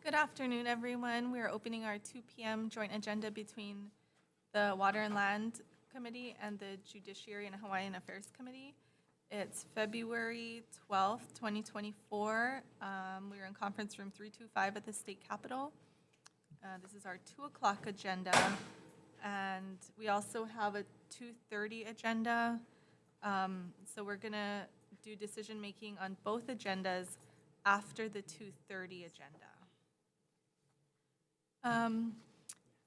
Good afternoon, everyone. We are opening our 2 p.m. joint agenda between the Water and Land Committee and the Judiciary and Hawaiian Affairs Committee. It's February 12th, 2024. We are in conference room 325 at the State Capitol. This is our 2 o'clock agenda. And we also have a 2:30 agenda. So we're going to do decision making on both agendas after the 2:30 agenda.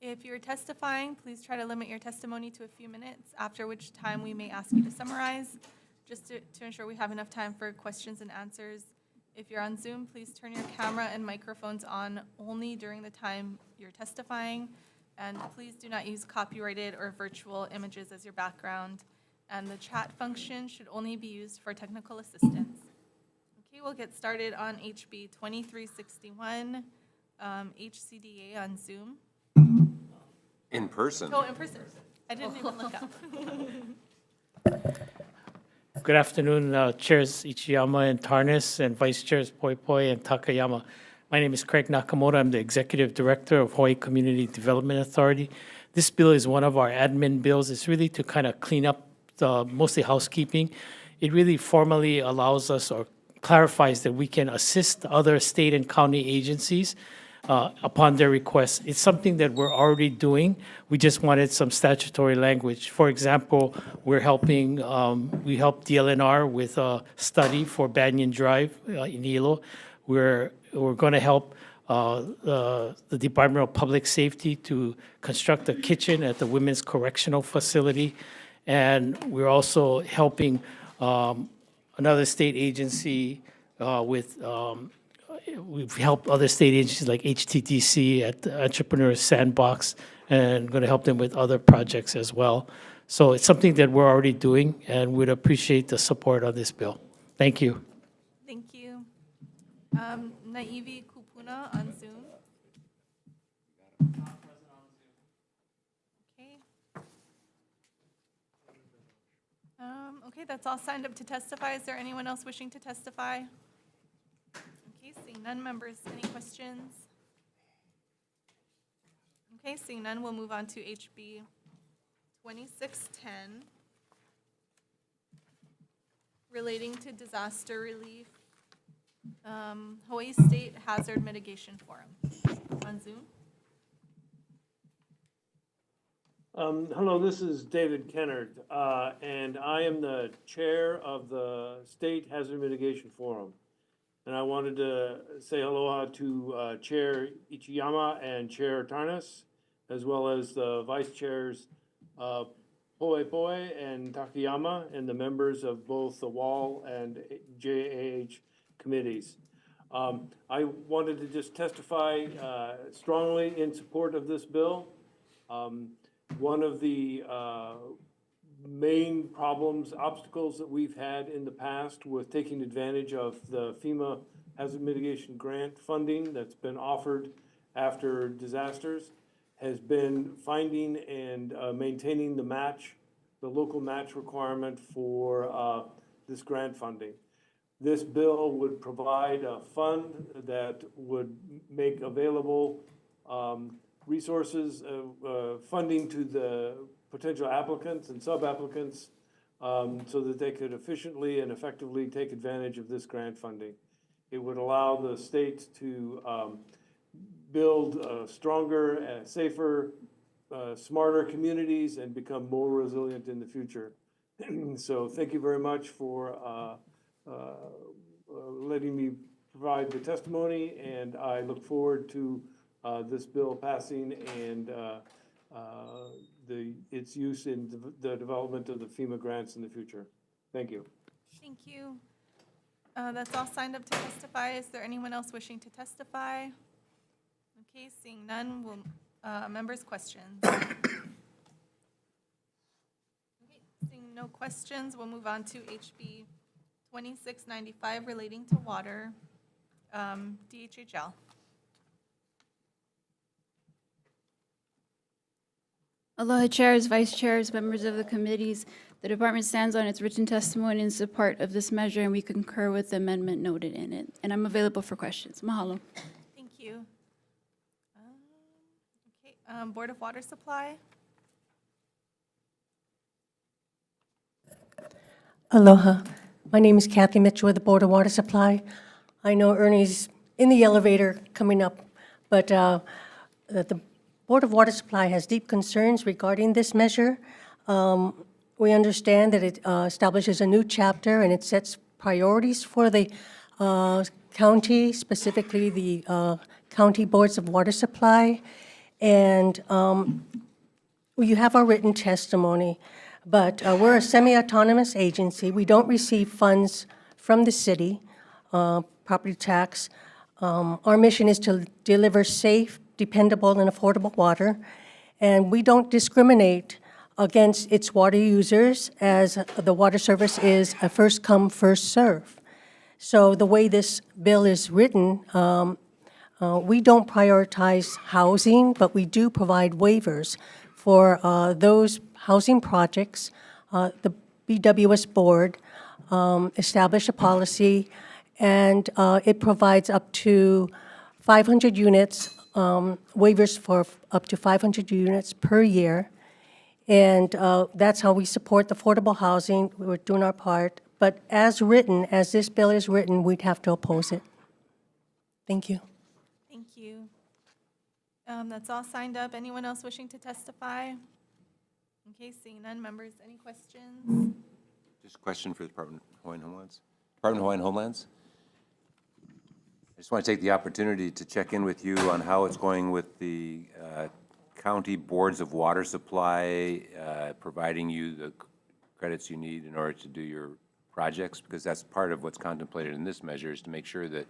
If you're testifying, please try to limit your testimony to a few minutes, after which time we may ask you to summarize, just to ensure we have enough time for questions and answers. If you're on Zoom, please turn your camera and microphones on only during the time you're testifying, and please do not use copyrighted or virtual images as your background, and the chat function should only be used for technical assistance. Okay, we'll get started on HB 2361. HCDA on Zoom. In person? Oh, in person. I didn't even look up. Good afternoon, Chairs Ichiyama and Tarnas, and Vice Chairs Poi Poi and Takayama. My name is Craig Nakamoto. I'm the Executive Director of Hawaii Community Development Authority. This bill is one of our admin bills. It's really to kind of clean up mostly housekeeping. It really formally allows us or clarifies that we can assist other state and county agencies upon their request. It's something that we're already doing. We just wanted some statutory language. For example, we helped DLNR with a study for Banyan Drive in Hilo. We're going to help the Department of Public Safety to construct a kitchen at the Women's Correctional Facility. And we're also helping another state agency with we've helped other state agencies like HTTC at the Entrepreneur Sandbox, and going to help them with other projects as well. So it's something that we're already doing, and we'd appreciate the support on this bill. Thank you. Thank you. Naivi Kupuna on Zoom. Okay. Okay, that's all signed up to testify. Is there anyone else wishing to testify? Okay, seeing none. Members, any questions? Okay, seeing none, we'll move on to HB 2610, relating to disaster relief, Hawaii State Hazard Mitigation Forum. On Zoom. Hello, this is David Kennard, and I am the chair of the State Hazard Mitigation Forum. And I wanted to say aloha to Chair Ichiyama and Chair Tarnas, as well as the vice chairs Poi Poi and Takayama, and the members of both the WAL and JHA committees. I wanted to just testify strongly in support of this bill. One of the main problems, obstacles that we've had in the past with taking advantage of the FEMA Hazard Mitigation Grant funding that's been offered after disasters has been finding and maintaining the match, the local match requirement for this grant funding. This bill would provide a fund that would make available resources, funding to the potential applicants and sub-applicants so that they could efficiently and effectively take advantage of this grant funding. It would allow the state to build stronger, safer, smarter communities and become more resilient in the future. So thank you very much for letting me provide the testimony, and I look forward to this bill passing and its use in the development of the FEMA grants in the future. Thank you. Thank you. That's all signed up to testify. Is there anyone else wishing to testify? Okay, seeing none, we'll, members' questions. Okay, seeing no questions, we'll move on to HB 2695 relating to water, DHHL. Aloha chairs, vice chairs, members of the committees. The department stands on its written testimony in support of this measure, and we concur with the amendment noted in it. And I'm available for questions. Mahalo. Thank you. Board of Water Supply. Aloha. My name is Kathy Mitchell with the Board of Water Supply. I know Ernie's in the elevator coming up, but the Board of Water Supply has deep concerns regarding this measure. We understand that it establishes a new chapter and it sets priorities for the county, specifically the county boards of water supply. And you have our written testimony, but we're a semi-autonomous agency. We don't receive funds from the city, property tax. Our mission is to deliver safe, dependable, and affordable water, and we don't discriminate against its water users, as the water service is a first-come, first-serve. So the way this bill is written, we don't prioritize housing, but we do provide waivers for those housing projects. The BWS board established a policy, and it provides up to 500 units, waivers for up to 500 units per year. And that's how we support affordable housing. We're doing our part. But as written, as this bill is written, we'd have to oppose it. Thank you. Thank you. That's all signed up. Anyone else wishing to testify? Okay, seeing none. Members, any questions? Just a question for the Department of Hawaiian Homelands. Department of Hawaiian Homelands? I just want to take the opportunity to check in with you on how it's going with the county boards of water supply, providing you the credits you need in order to do your projects, because that's part of what's contemplated in this measure, is to make sure that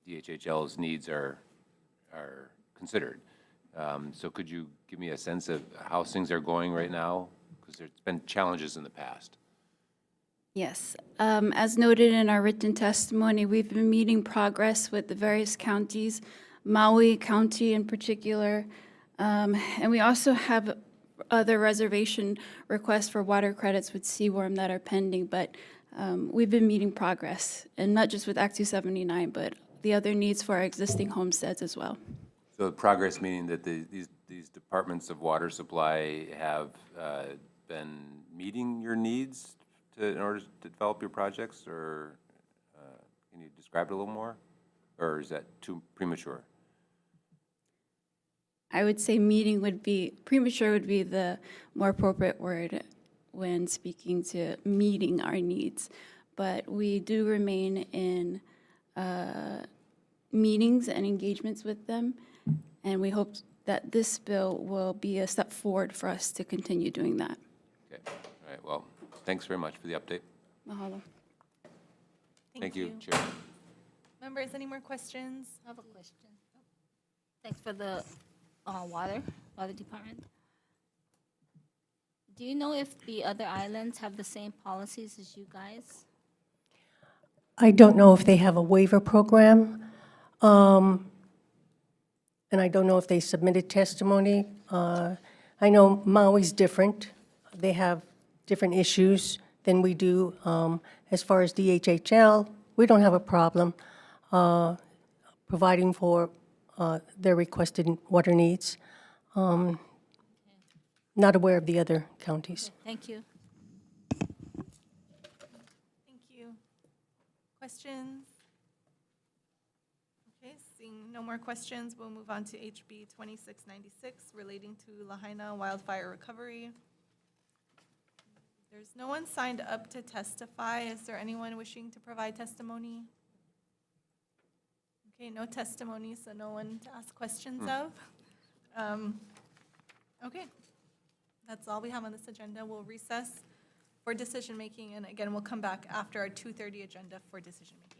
DHHL's needs are considered. So could you give me a sense of how things are going right now? Because there's been challenges in the past. Yes. As noted in our written testimony, we've been meeting progress with the various counties, Maui County in particular, and we also have other reservation requests for water credits with Seaworm that are pending, but we've been meeting progress, and not just with Act 279, but the other needs for our existing homesteads as well. So progress meaning that these departments of water supply have been meeting your needs in order to develop your projects, or can you describe it a little more? Or is that too premature? I would say premature would be the more appropriate word when speaking to meeting our needs. But we do remain in meetings and engagements with them, and we hope that this bill will be a step forward for us to continue doing that. Okay, all right, well, thanks very much for the update. Mahalo. Thank you, Chair. Members, any more questions? I have a question. Thanks for the water department. Do you know if the other islands have the same policies as you guys? I don't know if they have a waiver program, and I don't know if they submitted testimony. I know Maui's different. They have different issues than we do. As far as DHHL, we don't have a problem providing for their requested water needs. Not aware of the other counties. Thank you. Thank you. Questions? Okay, seeing no more questions, we'll move on to HB 2696 relating to Lahaina wildfire recovery. There's no one signed up to testify. Is there anyone wishing to provide testimony? Okay, no testimony, so no one to ask questions of. Okay, that's all we have on this agenda. We'll recess for decision-making, and again, we'll come back after our 2:30 agenda for decision-making.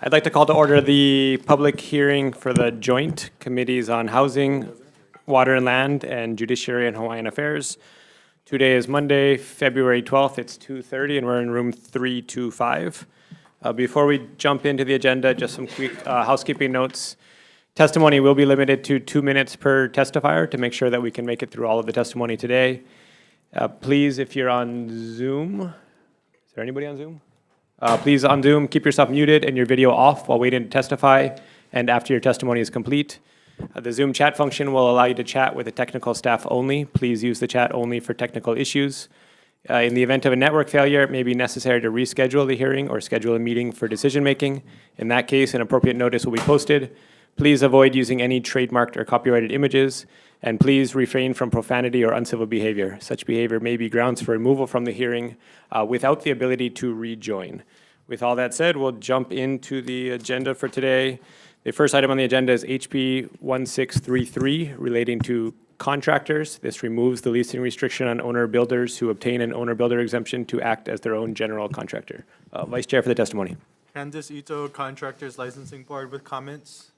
I'd like to call to order the public hearing for the joint committees on housing, water and land, and judiciary and Hawaiian affairs. Today is Monday, February 12th. It's 2:30, and we're in room 325. Before we jump into the agenda, just some quick housekeeping notes. Testimony will be limited to 2 minutes per testifier to make sure that we can make it through all of the testimony today. Please, if you're on Zoom, is there anybody on Zoom? Please, on Zoom, keep yourself muted and your video off while waiting to testify and after your testimony is complete. The Zoom chat function will allow you to chat with the technical staff only. Please use the chat only for technical issues. In the event of a network failure, it may be necessary to reschedule the hearing or schedule a meeting for decision-making. In that case, an appropriate notice will be posted. Please avoid using any trademarked or copyrighted images, and please refrain from profanity or uncivil behavior. Such behavior may be grounds for removal from the hearing without the ability to rejoin. With all that said, we'll jump into the agenda for today. The first item on the agenda is HB 1633 relating to contractors. This removes the leasing restriction on owner-builders who obtain an owner-builder exemption to act as their own general contractor. Vice Chair for the testimony. Candice Ito, Contractors Licensing Board with comments.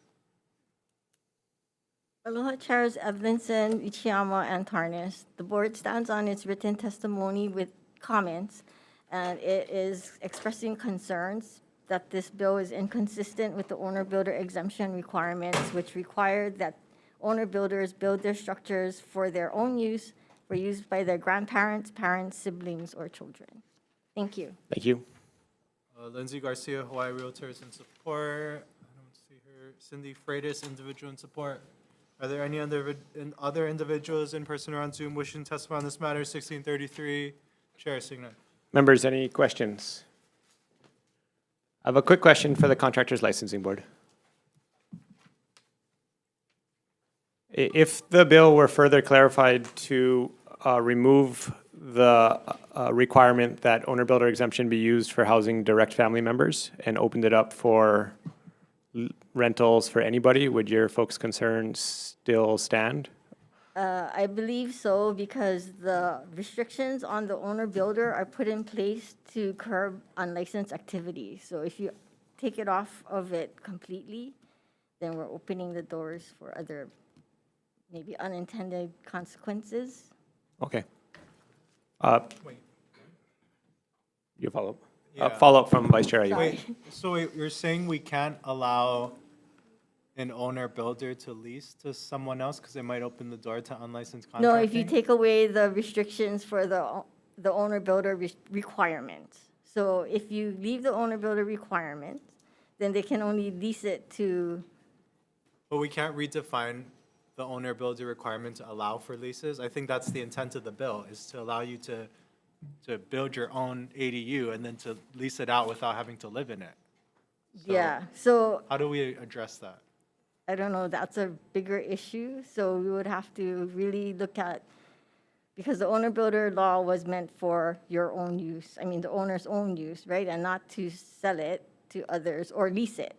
Aloha Chairs Evanson, Ichiyama, and Tarnas. The board stands on its written testimony with comments, and it is expressing concerns that this bill is inconsistent with the owner-builder exemption requirements, which require that owner-builders build their structures for their own use, for use by their grandparents, parents, siblings, or children. Thank you. Thank you. Lindsay Garcia, Hawaii Realtors in support. I don't see her. Cindy Freitas, individual in support. Are there any other individuals in person or on Zoom wishing to testify on this matter? 1633, Chair Signa. Members, any questions? I have a quick question for the Contractors Licensing Board. If the bill were further clarified to remove the requirement that owner-builder exemption be used for housing direct family members and opened it up for rentals for anybody, would your folks' concerns still stand? I believe so, because the restrictions on the owner-builder are put in place to curb unlicensed activity. So if you take it off of it completely, then we're opening the doors for other, maybe unintended consequences. Okay. Wait. You follow up? Yeah. Follow up from Vice Chair Ayub. Sorry. Wait, you're saying we can't allow an owner-builder to lease to someone else because it might open the door to unlicensed contracting? No, if you take away the restrictions for the owner-builder requirement. So if you leave the owner-builder requirement, then they can only lease it to. But we can't redefine the owner-builder requirement to allow for leases. I think that's the intent of the bill, is to allow you to build your own ADU and then to lease it out without having to live in it. Yeah, so How do we address that? I don't know, that's a bigger issue. So we would have to really look at, because the owner-builder law was meant for your own use, I mean, the owner's own use, right? And not to sell it to others or lease it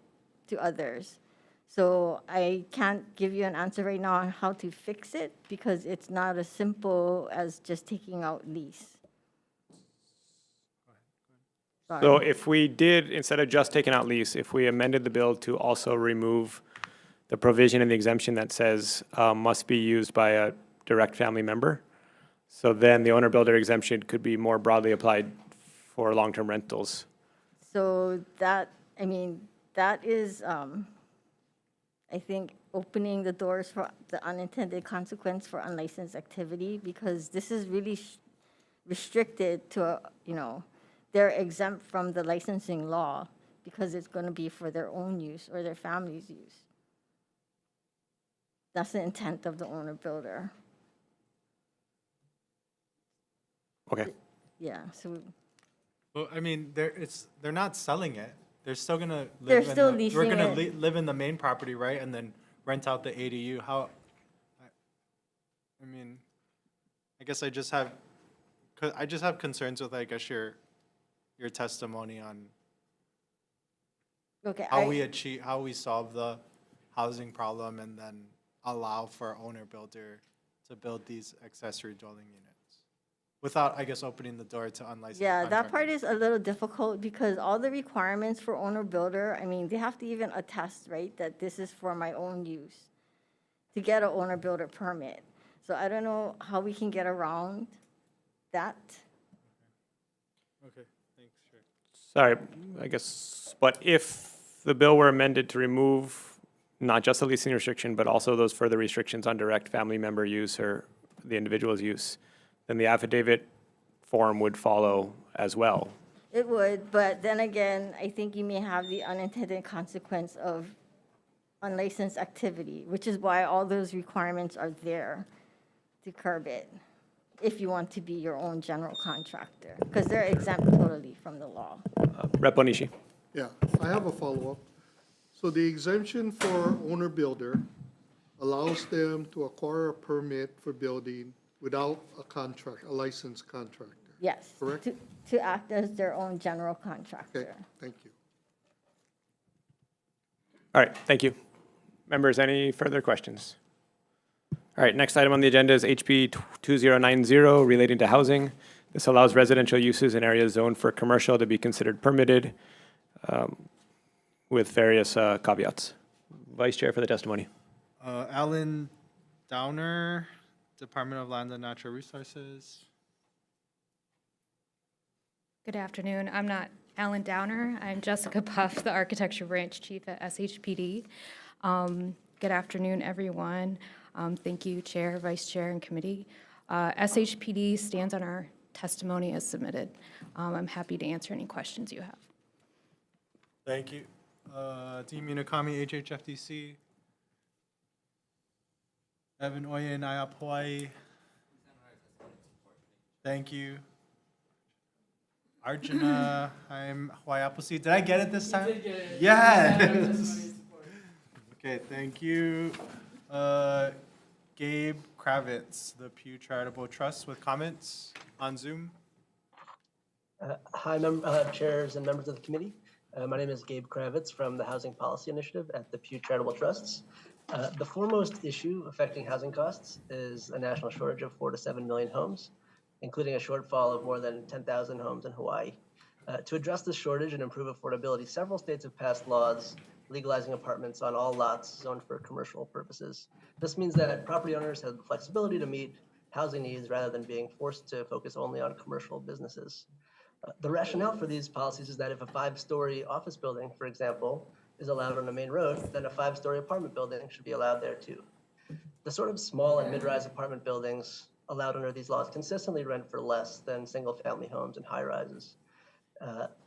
to others. So I can't give you an answer right now on how to fix it, because it's not as simple as just taking out lease. Sorry. So if we did, instead of just taking out lease, if we amended the bill to also remove the provision in the exemption that says must be used by a direct family member, so then the owner-builder exemption could be more broadly applied for long-term rentals. So that, I mean, that is, I think, opening the doors for the unintended consequence for unlicensed activity, because this is really restricted to, they're exempt from the licensing law because it's going to be for their own use or their family's use. That's the intent of the owner-builder. Okay. Yeah, so Well, I mean, they're not selling it. They're still gonna live. They're still leasing We're gonna it. live in the main property, right, and then rent out the ADU. I mean, I guess I just have concerns with, I guess, your testimony on okay, how we solve the housing problem and then allow for owner builder to build these accessory dwelling units without, I guess, opening the door to unlicensed Yeah, that part contractors. is a little difficult because all the requirements for owner-builder, I mean, they have to even attest, right, that this is for my own use to get an owner-builder permit. So I don't know how we can get around that. Okay, thanks, Chair. Sorry, I guess, but if the bill were amended to remove not just the leasing restriction, but also those further restrictions on direct family member use or the individual's use, then the affidavit form would follow as well. It would, but then again, I think you may have the unintended consequence of unlicensed activity, which is why all those requirements are there to curb it, if you want to be your own general contractor, because they're exempt totally from the law. Rep. Onishi. Yeah, I have a follow-up. So the exemption for owner-builder allows them to acquire a permit for building without a contract, a licensed contractor. Yes. Correct? To act as their own general Okay, contractor. thank you. All right, thank you. Members, any further questions? All right, next item on the agenda is HB 2090 relating to housing. This allows residential uses in areas zoned for commercial to be considered permitted with various caveats. Vice Chair for the testimony. Alan Downer, Department of Land and Natural Resources. Good afternoon. I'm not Alan Downer. I'm Jessica Puff, the Architecture Branch Chief at SHPD. Good afternoon, everyone. Thank you, Chair, Vice Chair, and Committee. SHPD stands on our testimony as submitted. I'm happy to answer any questions you have. Thank you. Dean Minakami, HHFDC. Evan Oyen, IOP Hawaii. Thank you. Arjuna, I'm Hawaii Appleseed. Did I get it this time? You did get it. Yes. Okay, thank you. Gabe Kravitz, the Pew Charitable Trust, with comments on Zoom. Hi, chairs and members of the committee. My name is Gabe Kravitz from the Housing Policy Initiative at the Pew Charitable Trusts. The foremost issue affecting housing costs is a national shortage of 4 to 7 million homes, including a shortfall of more than 10,000 homes in Hawaii. To address this shortage and improve affordability, several states have passed laws legalizing apartments on all lots zoned for commercial purposes. This means that property owners have the flexibility to meet housing needs rather than being forced to focus only on commercial businesses. The rationale for these policies is that if a 5-story office building, for example, is allowed on a main road, then a 5-story apartment building should be allowed there too. The sort of small and mid-rise apartment buildings allowed under these laws consistently rent for less than single-family homes and high-rises.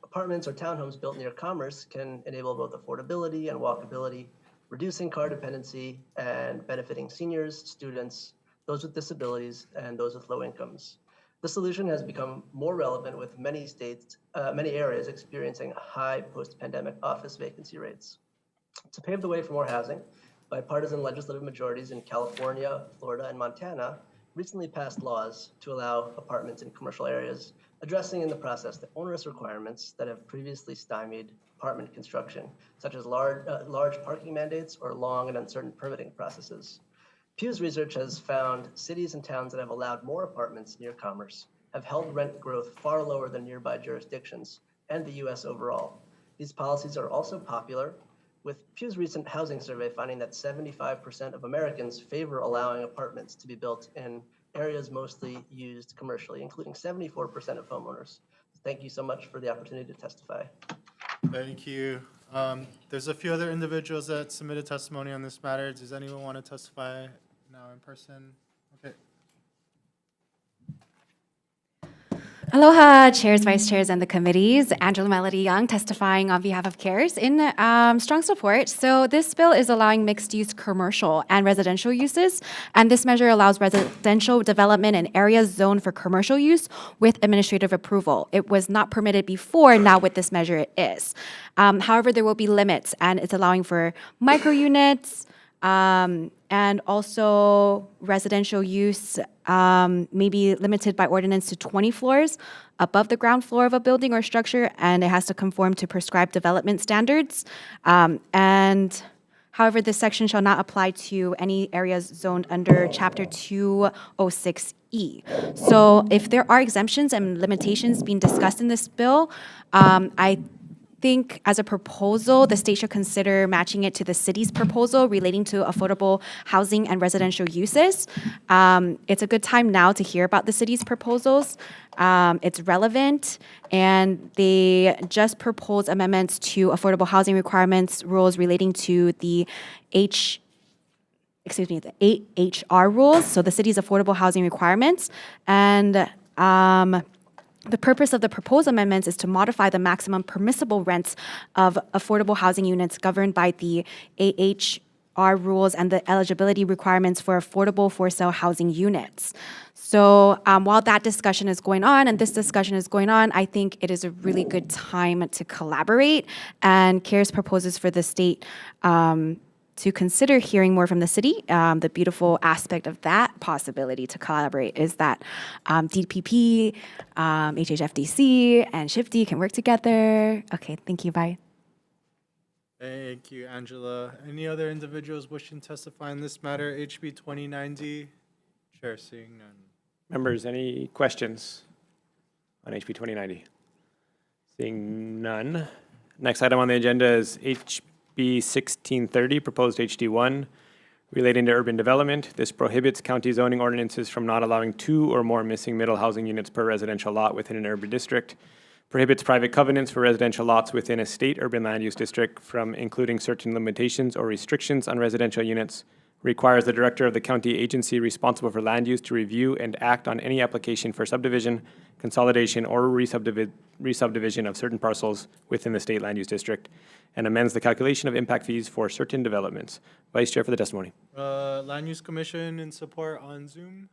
Apartments or townhomes built near commerce can enable both affordability and walkability, reducing car dependency and benefiting seniors, students, those with disabilities, and those with low incomes. The solution has become more relevant with many states, many areas experiencing high post-pandemic office vacancy rates. To pave the way for more housing, bipartisan legislative majorities in California, Florida, and Montana recently passed laws to allow apartments in commercial areas, addressing in the process the onerous requirements that have previously stymied apartment construction, such as large parking mandates or long and uncertain permitting processes. Pew's research has found cities and towns that have allowed more apartments near commerce have held rent growth far lower than nearby jurisdictions and the US overall. These policies are also popular, with Pew's recent housing survey finding that 75% of Americans favor allowing apartments to be built in areas mostly used commercially, including 74% of homeowners. Thank you so much for the opportunity to testify. Thank you. There's a few other individuals that submitted testimony on this matter. Does anyone want to testify now in person? Okay. Aloha, chairs, vice chairs, and the committees. Angela Melody Young testifying on behalf of CARES in strong support. So this bill is allowing mixed-use commercial and residential uses, and this measure allows residential development in areas zoned for commercial use with administrative approval. It was not permitted before, now with this measure it is. However, there will be limits, and it's allowing for micro units, and also residential use may be limited by ordinance to 20 floors above the ground floor of a building or structure, and it has to conform to prescribed development standards. And However, this section shall not apply to any areas zoned under Chapter 206E. So if there are exemptions and limitations being discussed in this bill, I think as a proposal, the state should consider matching it to the city's proposal relating to affordable housing and residential uses. It's a good time now to hear about the city's proposals. It's relevant, and they just proposed amendments to affordable housing requirements rules relating to the the 8HR rules, so the city's affordable housing requirements. And the purpose of the proposed amendments is to modify the maximum permissible rents of affordable housing units governed by the AHR rules and the eligibility requirements for affordable for-sale housing units. So while that discussion is going on and this discussion is going on, I think it is a really good time to collaborate. And CARES proposes for the state to consider hearing more from the city. The beautiful aspect of that possibility to collaborate is that DPP, HHFDC, and SHIFT can work together. Okay, thank you, bye. Thank you, Angela. Any other individuals wishing to testify in this matter, HB 2090? Chair seeing none. Members, any questions on HB 2090? Seeing none. Next item on the agenda is HB 1630, proposed HD1, relating to urban development. This prohibits county zoning ordinances from not allowing 2 or more missing middle housing units per residential lot within an urban district, prohibits private covenants for residential lots within a state urban land use district from including certain limitations or restrictions on residential units, requires the director of the county agency responsible for land use to review and act on any application for subdivision, consolidation, or re-subdivision of certain parcels within the state land use district, and amends the calculation of impact fees for certain developments. Vice Chair for the testimony. Land Use Commission in support on Zoom?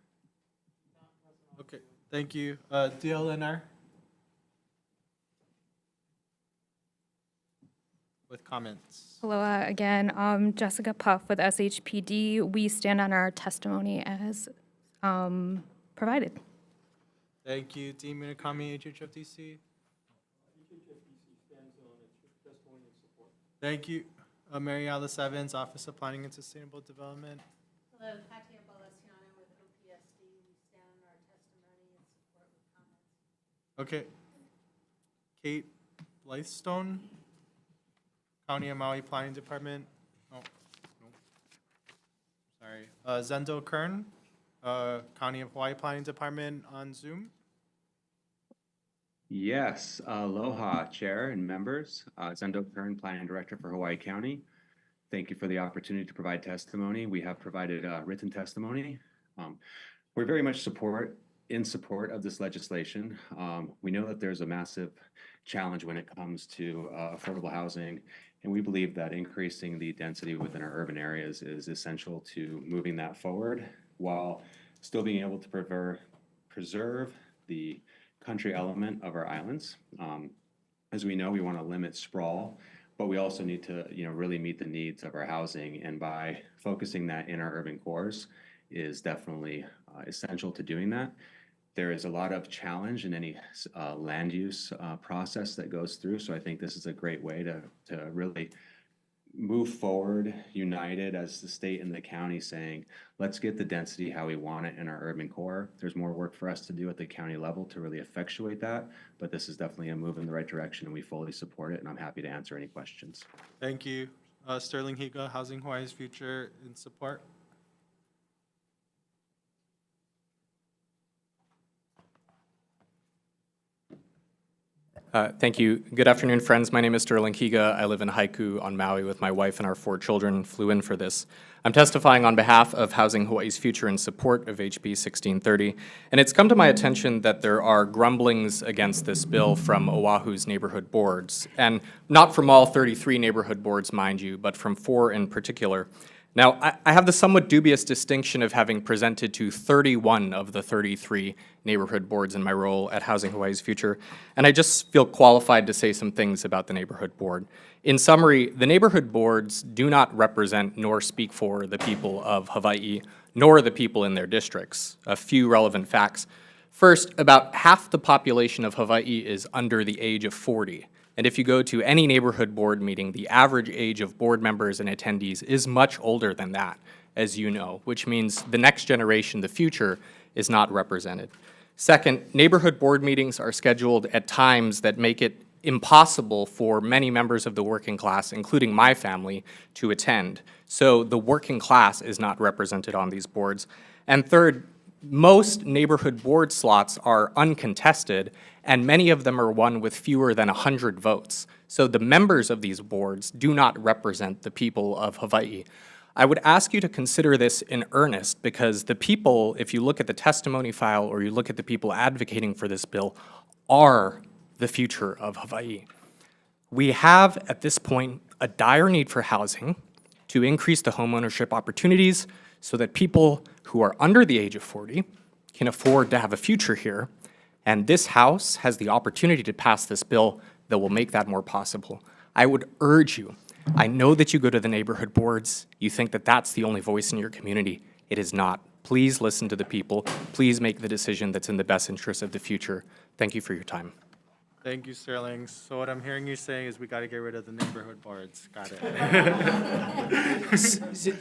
Okay, thank you. DLNR? With comments. Hello again, Jessica Puff with SHPD. We stand on our testimony as provided. Thank you. Dean Minakami, HHFDC. Thank you. Mary Alice Evans, Office of Planning and Sustainable Development. Hello, Katia Balaciano with OPSD. We stand on our testimony and support with comments. Okay. Kate Blythestone, County of Maui Planning Department. Oh, no. Sorry. Zendo Kern, County of Hawaii Planning Department on Zoom. Yes, aloha, Chair and members. Zendo Kern, Planning Director for Hawaii County. Thank you for the opportunity to provide testimony. We have provided written testimony. We're very much in support of this legislation. We know that there's a massive challenge when it comes to affordable housing, and we believe that increasing the density within our urban areas is essential to moving that forward while still being able to preserve the country element of our islands. As we know, we want to limit sprawl, but we also need to, really meet the needs of our housing, and by focusing that in our urban cores is definitely essential to doing that. There is a lot of challenge in any land use process that goes through, so I think this is a great way to really move forward united as the state and the county, saying, let's get the density how we want it in our urban core. There's more work for us to do at the county level to really effectuate that, but this is definitely a move in the right direction, and we fully support it, and I'm happy to answer any questions. Thank you. Sterling Higa, Housing Hawaii's Future in support. Thank you. Good afternoon, friends. My name is Sterling Higa. I live in Haiku on Maui with my wife and our 4 children. Flew in for this. I'm testifying on behalf of Housing Hawaii's Future in support of HB 1630. And it's come to my attention that there are grumblings against this bill from Oahu's neighborhood boards. And not from all 33 neighborhood boards, mind you, but from 4 in particular. Now, I have the somewhat dubious distinction of having presented to 31 of the 33 neighborhood boards in my role at Housing Hawaii's Future, and I just feel qualified to say some things about the neighborhood board. In summary, the neighborhood boards do not represent nor speak for the people of Hawaii, nor the people in their districts. A few relevant facts. First, about half the population of Hawaii is under the age of 40. And if you go to any neighborhood board meeting, the average age of board members and attendees is much older than that, as you know, which means the next generation, the future, is not represented. Second, neighborhood board meetings are scheduled at times that make it impossible for many members of the working class, including my family, to attend. So the working class is not represented on these boards. And third, most neighborhood board slots are uncontested, and many of them are won with fewer than 100 votes. So the members of these boards do not represent the people of Hawaii. I would ask you to consider this in earnest, because the people, if you look at the testimony file or you look at the people advocating for this bill, are the future of Hawaii. We have, at this point, a dire need for housing to increase the homeownership opportunities so that people who are under the age of 40 can afford to have a future here. And this House has the opportunity to pass this bill that will make that more possible. I would urge you, I know that you go to the neighborhood boards, you think that that's the only voice in your community. It is not. Please listen to the people. Please make the decision that's in the best interest of the future. Thank you for your time. Thank you, Sterling. So what I'm hearing you saying is we got to get rid of the neighborhood boards. Got it.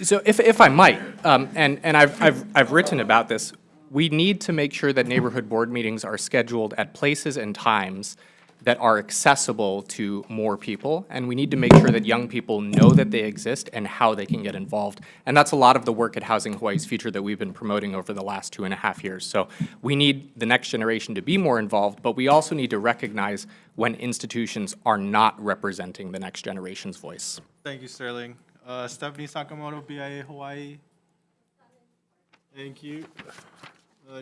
So if I might, and I've written about this, we need to make sure that neighborhood board meetings are scheduled at places and times that are accessible to more people, and we need to make sure that young people know that they exist and how they can get involved. And that's a lot of the work at Housing Hawaii's Future that we've been promoting over the last 2.5 years. So we need the next generation to be more involved, but we also need to recognize when institutions are not representing the next generation's voice. Thank you, Sterling. Stephanie Sakamoto, BIA Hawaii. Thank you.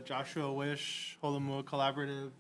Joshua Wish, Holomua Collaborative.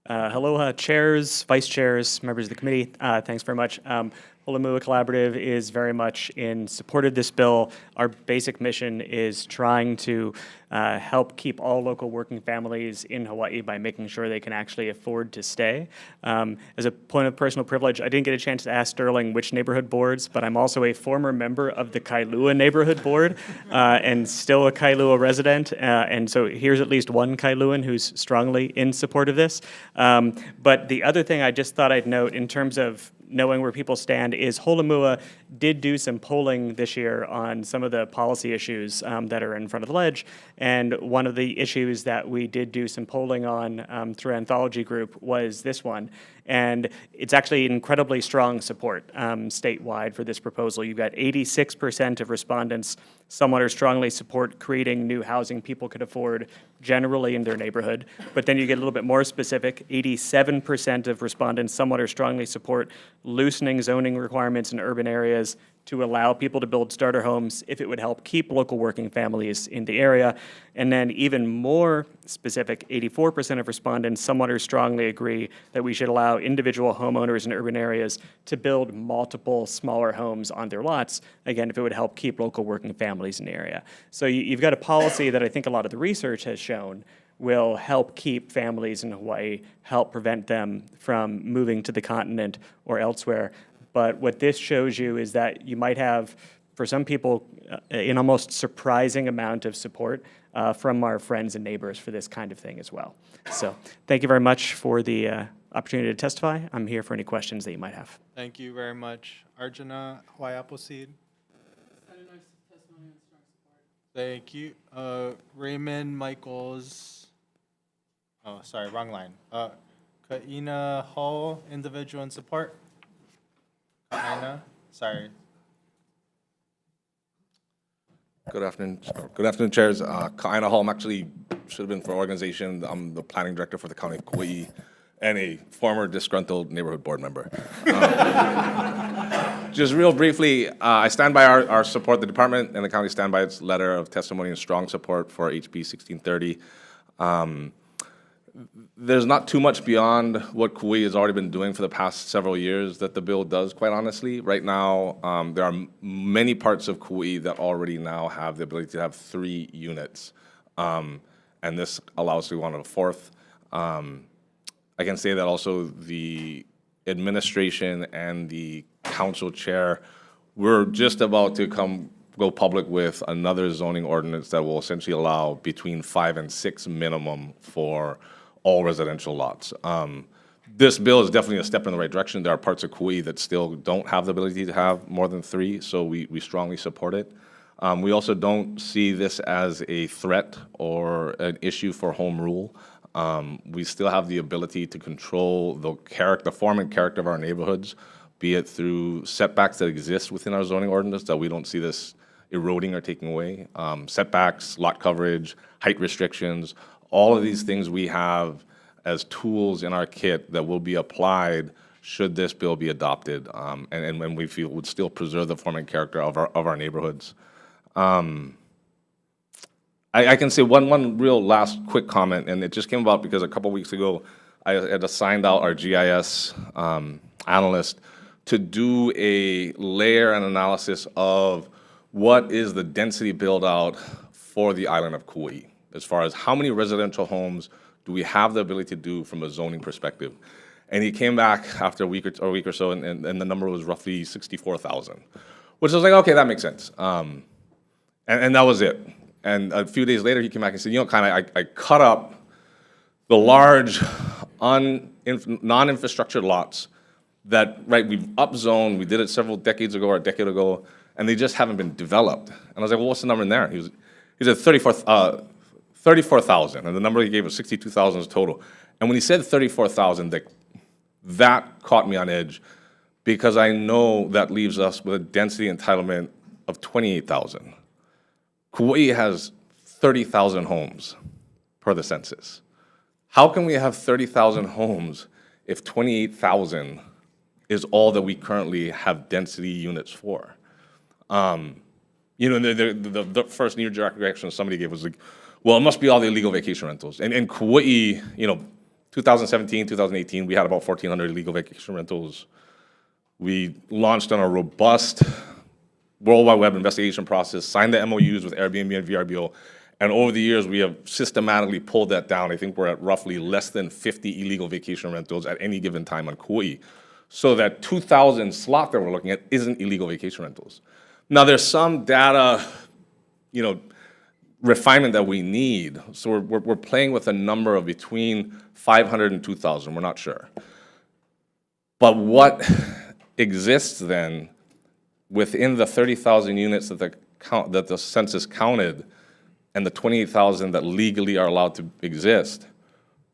Aloha, chairs, vice chairs, members of the committee. Thanks very much. Holomua Collaborative is very much in support of this bill. Our basic mission is trying to help keep all local working families in Hawaii by making sure they can actually afford to stay. As a point of personal privilege, I didn't get a chance to ask Sterling which neighborhood boards, but I'm also a former member of the Kailua neighborhood board and still a Kailua resident. And so here's at least one Kailuan who's strongly in support of this. But the other thing I just thought I'd note in terms of knowing where people stand is Holomua did do some polling this year on some of the policy issues that are in front of the ledge. And one of the issues that we did do some polling on through Anthology Group was this one. And it's actually incredibly strong support statewide for this proposal. You've got 86% of respondents somewhat or strongly support creating new housing people could afford generally in their neighborhood. But then you get a little bit more specific, 87% of respondents somewhat or strongly support loosening zoning requirements in urban areas to allow people to build starter homes if it would help keep local working families in the area. And then even more specific, 84% of respondents somewhat or strongly agree that we should allow individual homeowners in urban areas to build multiple smaller homes on their lots, again, if it would help keep local working families in the area. So you've got a policy that I think a lot of the research has shown will help keep families in Hawaii, help prevent them from moving to the continent or elsewhere. But what this shows you is that you might have, for some people, an almost surprising amount of support from our friends and neighbors for this kind of thing as well. So thank you very much for the opportunity to testify. I'm here for any questions that you might have. Thank you very much. Arjuna, Hawaii Appleseed. Thank you. Raymond Michaels. Oh, sorry, wrong line. Kaina Hall, individual in support. Kaina, sorry. Good afternoon, chairs. Kaina Hall, I'm actually, should have been for organization. I'm the planning director for the County of Kauai and a former disgruntled neighborhood board member. Just real briefly, I stand by our support. The department and the county stand by its letter of testimony and strong support for HB 1630. There's not too much beyond what Kauai has already been doing for the past several years that the bill does, quite honestly. Right now, there are many parts of Kauai that already now have the ability to have 3 units, and this allows to go on to a 4th. I can say that also the administration and the council chair, we're just about to come go public with another zoning ordinance that will essentially allow between 5 and 6 minimum for all residential lots. This bill is definitely a step in the right direction. There are parts of Kauai that still don't have the ability to have more than 3, so we strongly support it. We also don't see this as a threat or an issue for home rule. We still have the ability to control the form and character of our neighborhoods, be it through setbacks that exist within our zoning ordinance, that we don't see this eroding or taking away. Setbacks, lot coverage, height restrictions, all of these things we have as tools in our kit that will be applied should this bill be adopted, and we feel would still preserve the form and character of our neighborhoods. I can say one real last quick comment, and it just came about because a couple weeks ago I had assigned out our GIS analyst to do a layer and analysis of what is the density build out for the island of Kauai, as far as how many residential homes do we have the ability to do from a zoning perspective. And he came back after a week or so, and the number was roughly 64,000, which I was like, okay, that makes sense. And that was it. And a few days later, he came back and said, I cut up the large non-infrastructure lots that, we've upzoned, we did it several decades ago or a decade ago, and they just haven't been developed. And I was like, well, what's the number in there? He said 34,000, and the number he gave was 62,000 total. And when he said 34,000, that caught me on edge, because I know that leaves us with a density entitlement of 28,000. Kauai has 30,000 homes per the census. How can we have 30,000 homes if 28,000 is all that we currently have density units for? The first knee-jerk reaction somebody gave was like, well, it must be all the illegal vacation rentals. And in Kauai, 2017, 2018, we had about 1,400 illegal vacation rentals. We launched on a robust World Wide Web investigation process, signed the MOUs with Airbnb and VRBO, and over the years, we have systematically pulled that down. I think we're at roughly less than 50 illegal vacation rentals at any given time on Kauai. So that 2,000 slot that we're looking at isn't illegal vacation rentals. Now, there's some data, refinement that we need. So we're playing with a number of between 500 and 2,000. We're not sure. But what exists then within the 30,000 units that the census counted and the 28,000 that legally are allowed to exist,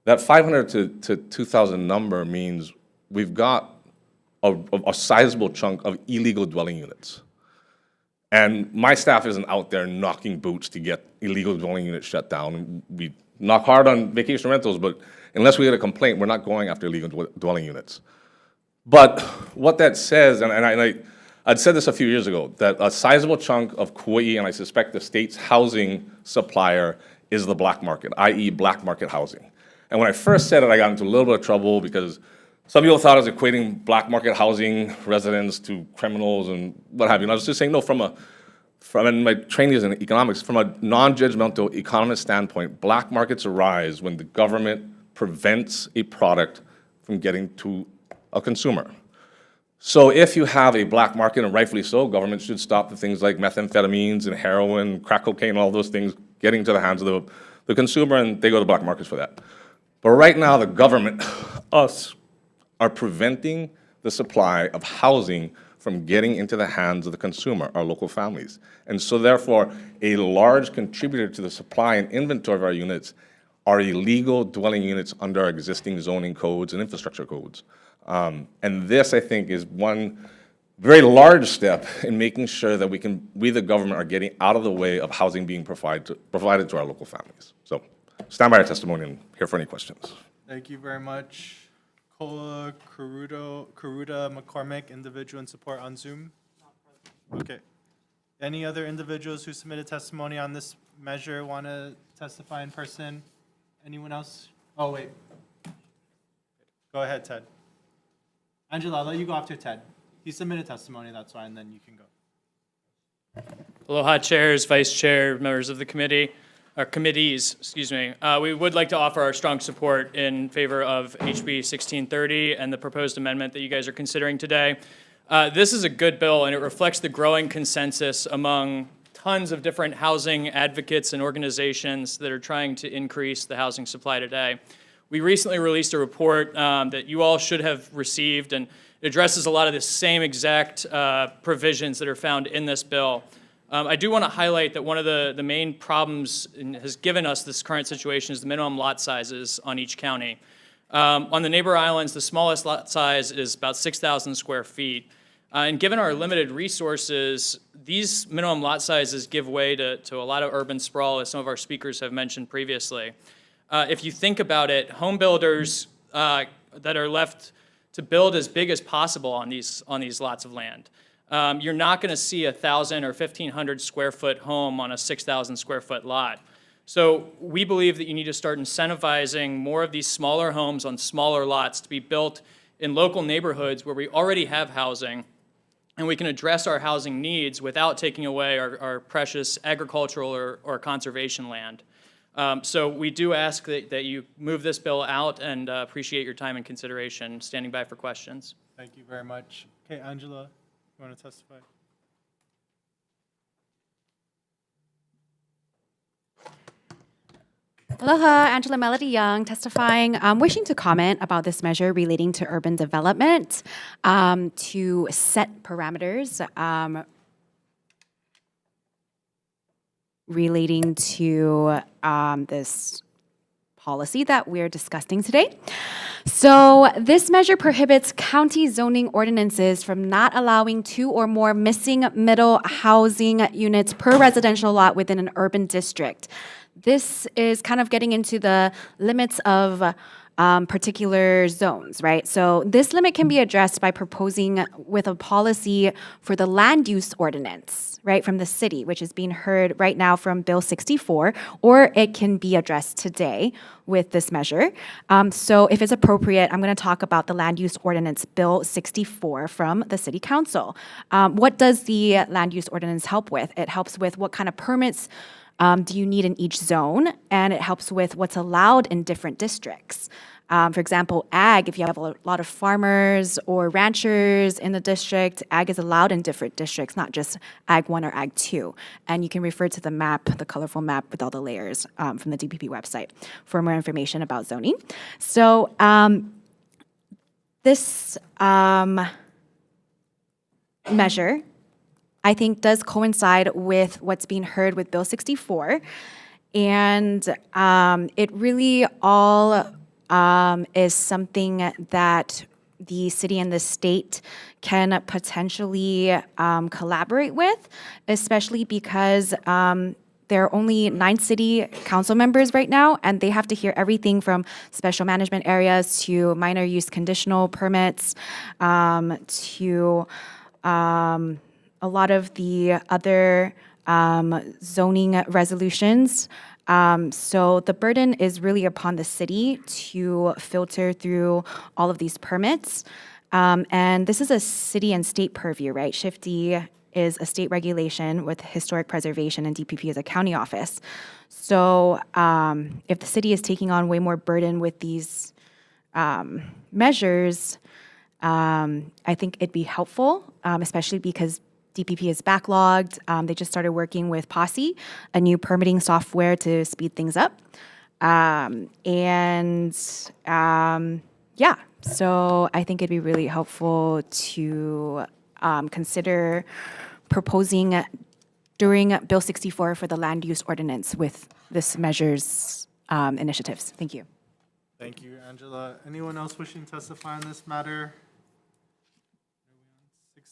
that 500 to 2,000 number means we've got a sizable chunk of illegal dwelling units. And my staff isn't out there knocking boots to get illegal dwelling units shut down. We knock hard on vacation rentals, but unless we get a complaint, we're not going after illegal dwelling units. But what that says, and I'd said this a few years ago, that a sizable chunk of Kauai, and I suspect the state's housing supplier, is the black market, i.e. black market housing. And when I first said it, I got into a little bit of trouble because some people thought I was equating black market housing residents to criminals and what have you. And I was just saying, no, from my training is in economics, from a non-judgmental economist standpoint, black markets arise when the government prevents a product from getting to a consumer. So if you have a black market, and rightfully so, government should stop the things like methamphetamines and heroin, crack cocaine, all those things getting to the hands of the consumer, and they go to black markets for that. But right now, the government, us, are preventing the supply of housing from getting into the hands of the consumer, our local families. And so therefore, a large contributor to the supply and inventory of our units are illegal dwelling units under our existing zoning codes and infrastructure codes. And this, I think, is one very large step in making sure that we, the government, are getting out of the way of housing being provided to our local families. So stand by our testimony and here for any questions. Thank you very much. Kola Karuda McCormick, individual in support on Zoom. Okay. Any other individuals who submitted testimony on this measure want to testify in person? Anyone else? Oh, wait. Go ahead, Ted. Angela, I'll let you go after Ted. He submitted testimony, that's why, and then you can go. Aloha, chairs, vice chair, members of the committee, or committees, excuse me. We would like to offer our strong support in favor of HB 1630 and the proposed amendment that you guys are considering today. This is a good bill, and it reflects the growing consensus among tons of different housing advocates and organizations that are trying to increase the housing supply today. We recently released a report that you all should have received, and it addresses a lot of the same exact provisions that are found in this bill. I do want to highlight that one of the main problems and has given us this current situation is the minimum lot sizes on each county. On the neighbor islands, the smallest lot size is about 6,000 square feet. And given our limited resources, these minimum lot sizes give way to a lot of urban sprawl, as some of our speakers have mentioned previously. If you think about it, home builders that are left to build as big as possible on these lots of land. You're not going to see a 1,000 or 1,500 square foot home on a 6,000 square foot lot. So we believe that you need to start incentivizing more of these smaller homes on smaller lots to be built in local neighborhoods where we already have housing, and we can address our housing needs without taking away our precious agricultural or conservation land. So we do ask that you move this bill out, and appreciate your time and consideration. Standing by for questions. Thank you very much. Okay, Angela, you want to testify? Aloha, Angela Melody Young, testifying. Wishing to comment about this measure relating to urban development, to set parameters relating to this policy that we're discussing today. So this measure prohibits county zoning ordinances from not allowing 2 or more missing middle housing units per residential lot within an urban district. This is kind of getting into the limits of particular zones, right? So this limit can be addressed by proposing with a policy for the land use ordinance, right, from the city, which is being heard right now from Bill 64, or it can be addressed today with this measure. So if it's appropriate, I'm going to talk about the land use ordinance, Bill 64 from the City Council. What does the land use ordinance help with? It helps with what kind of permits do you need in each zone, and it helps with what's allowed in different districts. For example, ag, if you have a lot of farmers or ranchers in the district, ag is allowed in different districts, not just ag 1 or ag 2. And you can refer to the map, the colorful map with all the layers from the DPP website for more information about zoning. So this measure, I think, does coincide with what's being heard with Bill 64. And it really all is something that the city and the state can potentially collaborate with, especially because there are only 9 city council members right now, and they have to hear everything from special management areas to minor use conditional permits to a lot of the other zoning resolutions. So the burden is really upon the city to filter through all of these permits. And this is a city and state purview, right? SHIFT is a state regulation with historic preservation, and DPP is a county office. So if the city is taking on way more burden with these measures, I think it'd be helpful, especially because DPP is backlogged. They just started working with Posse, a new permitting software to speed things up. Yeah, so I think it'd be really helpful to consider proposing during Bill 64 for the land use ordinance with this measure's initiatives. Thank you. Thank you, Angela. Anyone else wishing to testify on this matter?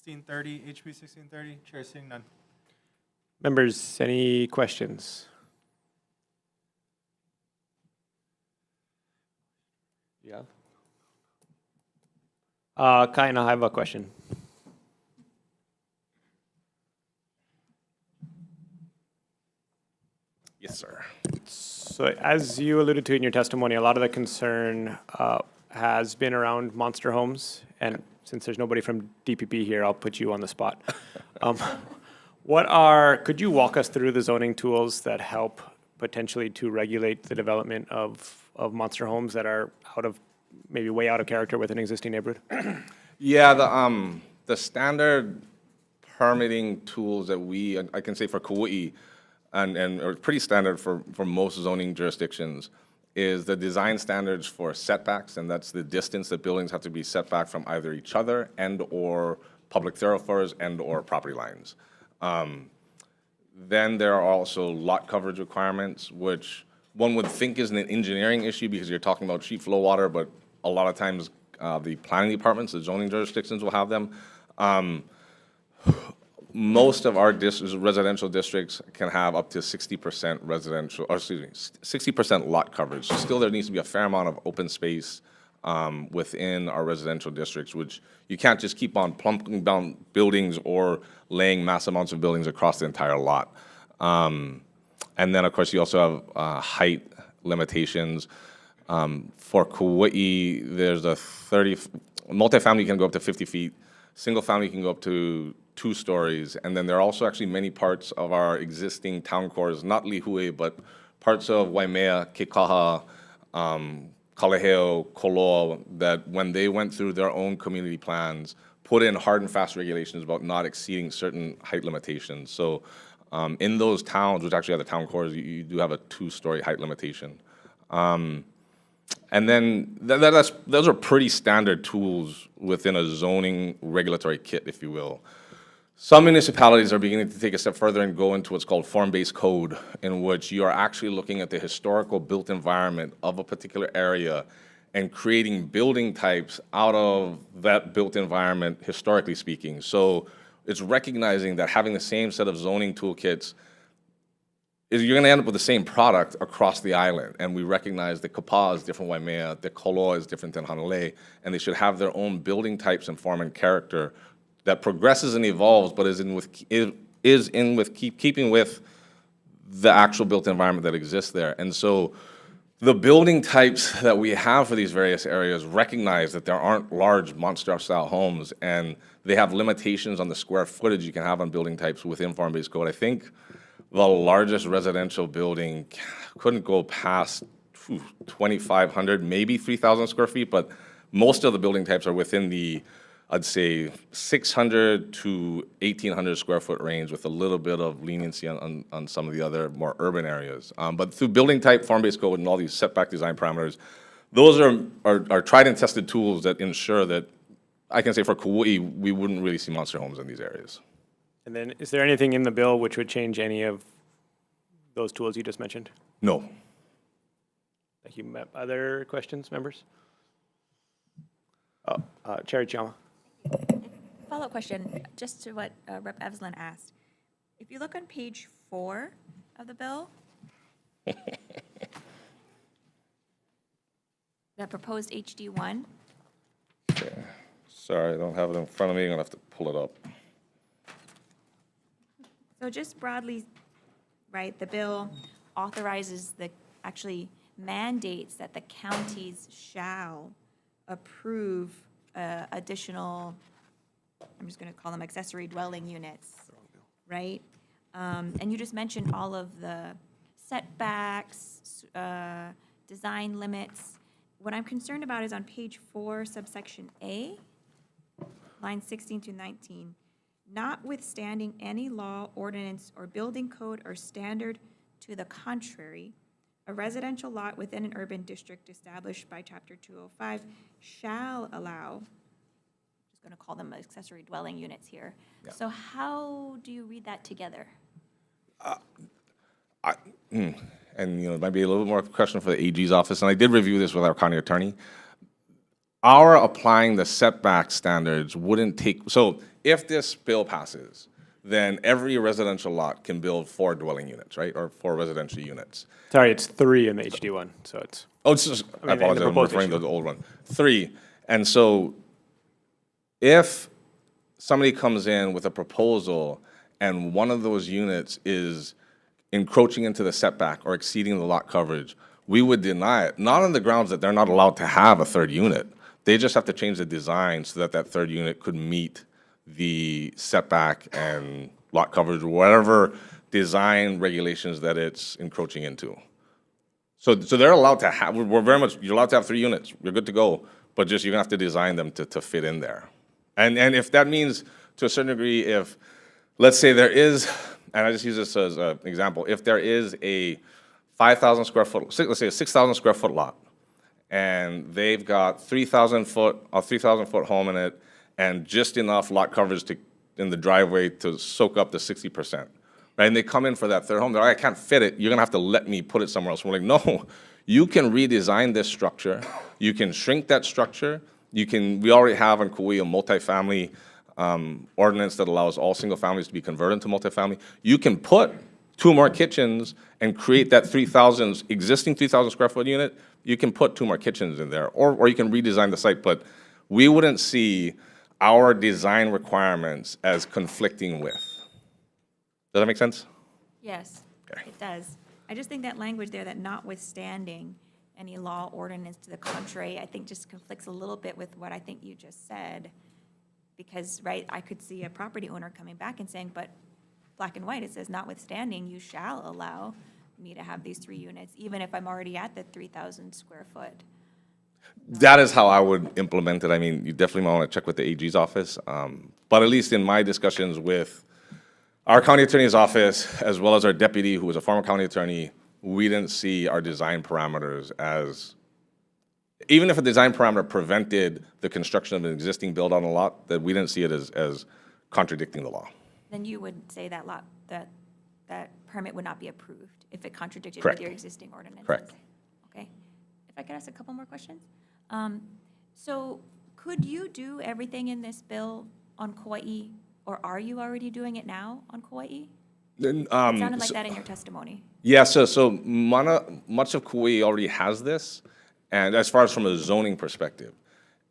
1630, HB 1630, Chair seeing none. Members, any questions? Yeah. Kaina, I have a question. Yes, sir. So as you alluded to in your testimony, a lot of the concern has been around monster homes, and since there's nobody from DPP here, I'll put you on the spot. Could you walk us through the zoning tools that help potentially to regulate the development of monster homes that are maybe way out of character with an existing neighborhood? Yeah, the standard permitting tools that I can say for Kauai, and are pretty standard for most zoning jurisdictions, is the design standards for setbacks, and that's the distance that buildings have to be set back from either each other and/or public thoroughfares and/or property lines. Then there are also lot coverage requirements, which one would think is an engineering issue because you're talking about sheet flow water, but a lot of times the planning departments, the zoning jurisdictions will have them. Most of our residential districts can have up to 60% residential, or excuse me, 60% lot coverage. Still, there needs to be a fair amount of open space within our residential districts, which you can't just keep on plumping down buildings or laying mass amounts of buildings across the entire lot. And then, of course, you also have height limitations. For Kauai, there's a multifamily can go up to 50 feet, single family can go up to 2 stories, and then there are also actually many parts of our existing town cores, not Lihue, but parts of Waimea, Kekaha, Kalaheo, Koloa, that when they went through their own community plans, put in hard and fast regulations about not exceeding certain height limitations. So in those towns, which actually have the town cores, you do have a 2-story height limitation. And then those are pretty standard tools within a zoning regulatory kit, if you will. Some municipalities are beginning to take a step further and go into what's called form-based code, in which you are actually looking at the historical built environment of a particular area and creating building types out of that built environment, historically speaking. So it's recognizing that having the same set of zoning toolkits is you're going to end up with the same product across the island. And we recognize that Kapaa is different than Waimea, that Koloa is different than Hanalei, and they should have their own building types and form and character that progresses and evolves, but is keeping with the actual built environment that exists there. And so the building types that we have for these various areas recognize that there aren't large monster-style homes, and they have limitations on the square footage you can have on building types within form-based code. I think the largest residential building couldn't go past 2,500, maybe 3,000 square feet, but most of the building types are within the, I'd say, 600 to 1,800 square foot range, with a little bit of leniency on some of the other more urban areas. But through building type, form-based code, and all these setback design parameters, those are tried and tested tools that ensure that, I can say for Kauai, we wouldn't really see monster homes in these areas. And then, is there anything in the bill which would change any of those tools you just mentioned? No. Thank you. Other questions, members? Chair Chama. Follow-up question, just to what Rep. Evslin asked. If you look on page 4 of the bill, the proposed HD1. Okay. Sorry, I don't have it in front of me. I'm going to have to pull it up. So just broadly, right, the bill authorizes actually mandates that the counties shall approve additional, I'm just going to call them accessory dwelling units, right? And you just mentioned all of the setbacks, design limits. What I'm concerned about is on page 4, subsection A, line 16 to 19. Notwithstanding any law, ordinance, or building code or standard to the contrary, a residential lot within an urban district established by Chapter 205 shall allow, I'm just going to call them accessory dwelling units here. Yeah. So how do you read that together? And it might be a little bit more question for the AG's office, and I did review this with our county attorney. Our applying the setback standards wouldn't take, so if this bill passes, then every residential lot can build 4 dwelling units, right? Or 4 residential units. Sorry, it's 3 in the HD1, so it's... Oh, it's just, I apologize, I'm referring to the old one. 3. And so if somebody comes in with a proposal and one of those units is encroaching into the setback or exceeding the lot coverage, we would deny it, not on the grounds that they're not allowed to have a 3rd unit. They just have to change the design so that that 3rd unit could meet the setback and lot coverage, or whatever design regulations that it's encroaching into. So they're allowed to have, we're very much, you're allowed to have 3 units, you're good to go, but just you're gonna have to design them to fit in there. And if that means, to a certain degree, if, let's say there is, and I just use this as an example, if there is a 5,000 square foot, let's say a 6,000 square foot lot, and they've got 3,000 foot home in it, and just enough lot coverage in the driveway to soak up the 60%, right? And they come in for that third home, they're like, I can't fit it, you're gonna have to let me put it somewhere else. We're like, no, you can redesign this structure, you can shrink that structure, we already have in Kauai a multifamily ordinance that allows all single families to be converted into multifamily. You can put 2 more kitchens and create that existing 3,000 square foot unit. You can put 2 more kitchens in there, or you can redesign the site, but we wouldn't see our design requirements as conflicting with. Does that make sense? Yes, it does. I just think that language there, that notwithstanding any law ordinance to the contrary, I think just conflicts a little bit with what I think you just said. Because, right, I could see a property owner coming back and saying, but black and white, it says notwithstanding, you shall allow me to have these 3 units, even if I'm already at the 3,000 square foot. That is how I would implement it. I mean, you definitely want to check with the AG's office. But at least in my discussions with our county attorney's office, as well as our deputy, who was a former county attorney, we didn't see our design parameters as, even if a design parameter prevented the construction of an existing build on a lot, that we didn't see it as contradicting the law. Then you would say that that permit would not be approved if it contradicted Correct. with your existing ordinances? Correct. Okay. If I could ask a couple more questions? So could you do everything in this bill on Kauai, or are you already doing it now on Kauai? It sounded like that in your testimony. Yeah, so much of Kauai already has this, and as far as from a zoning perspective,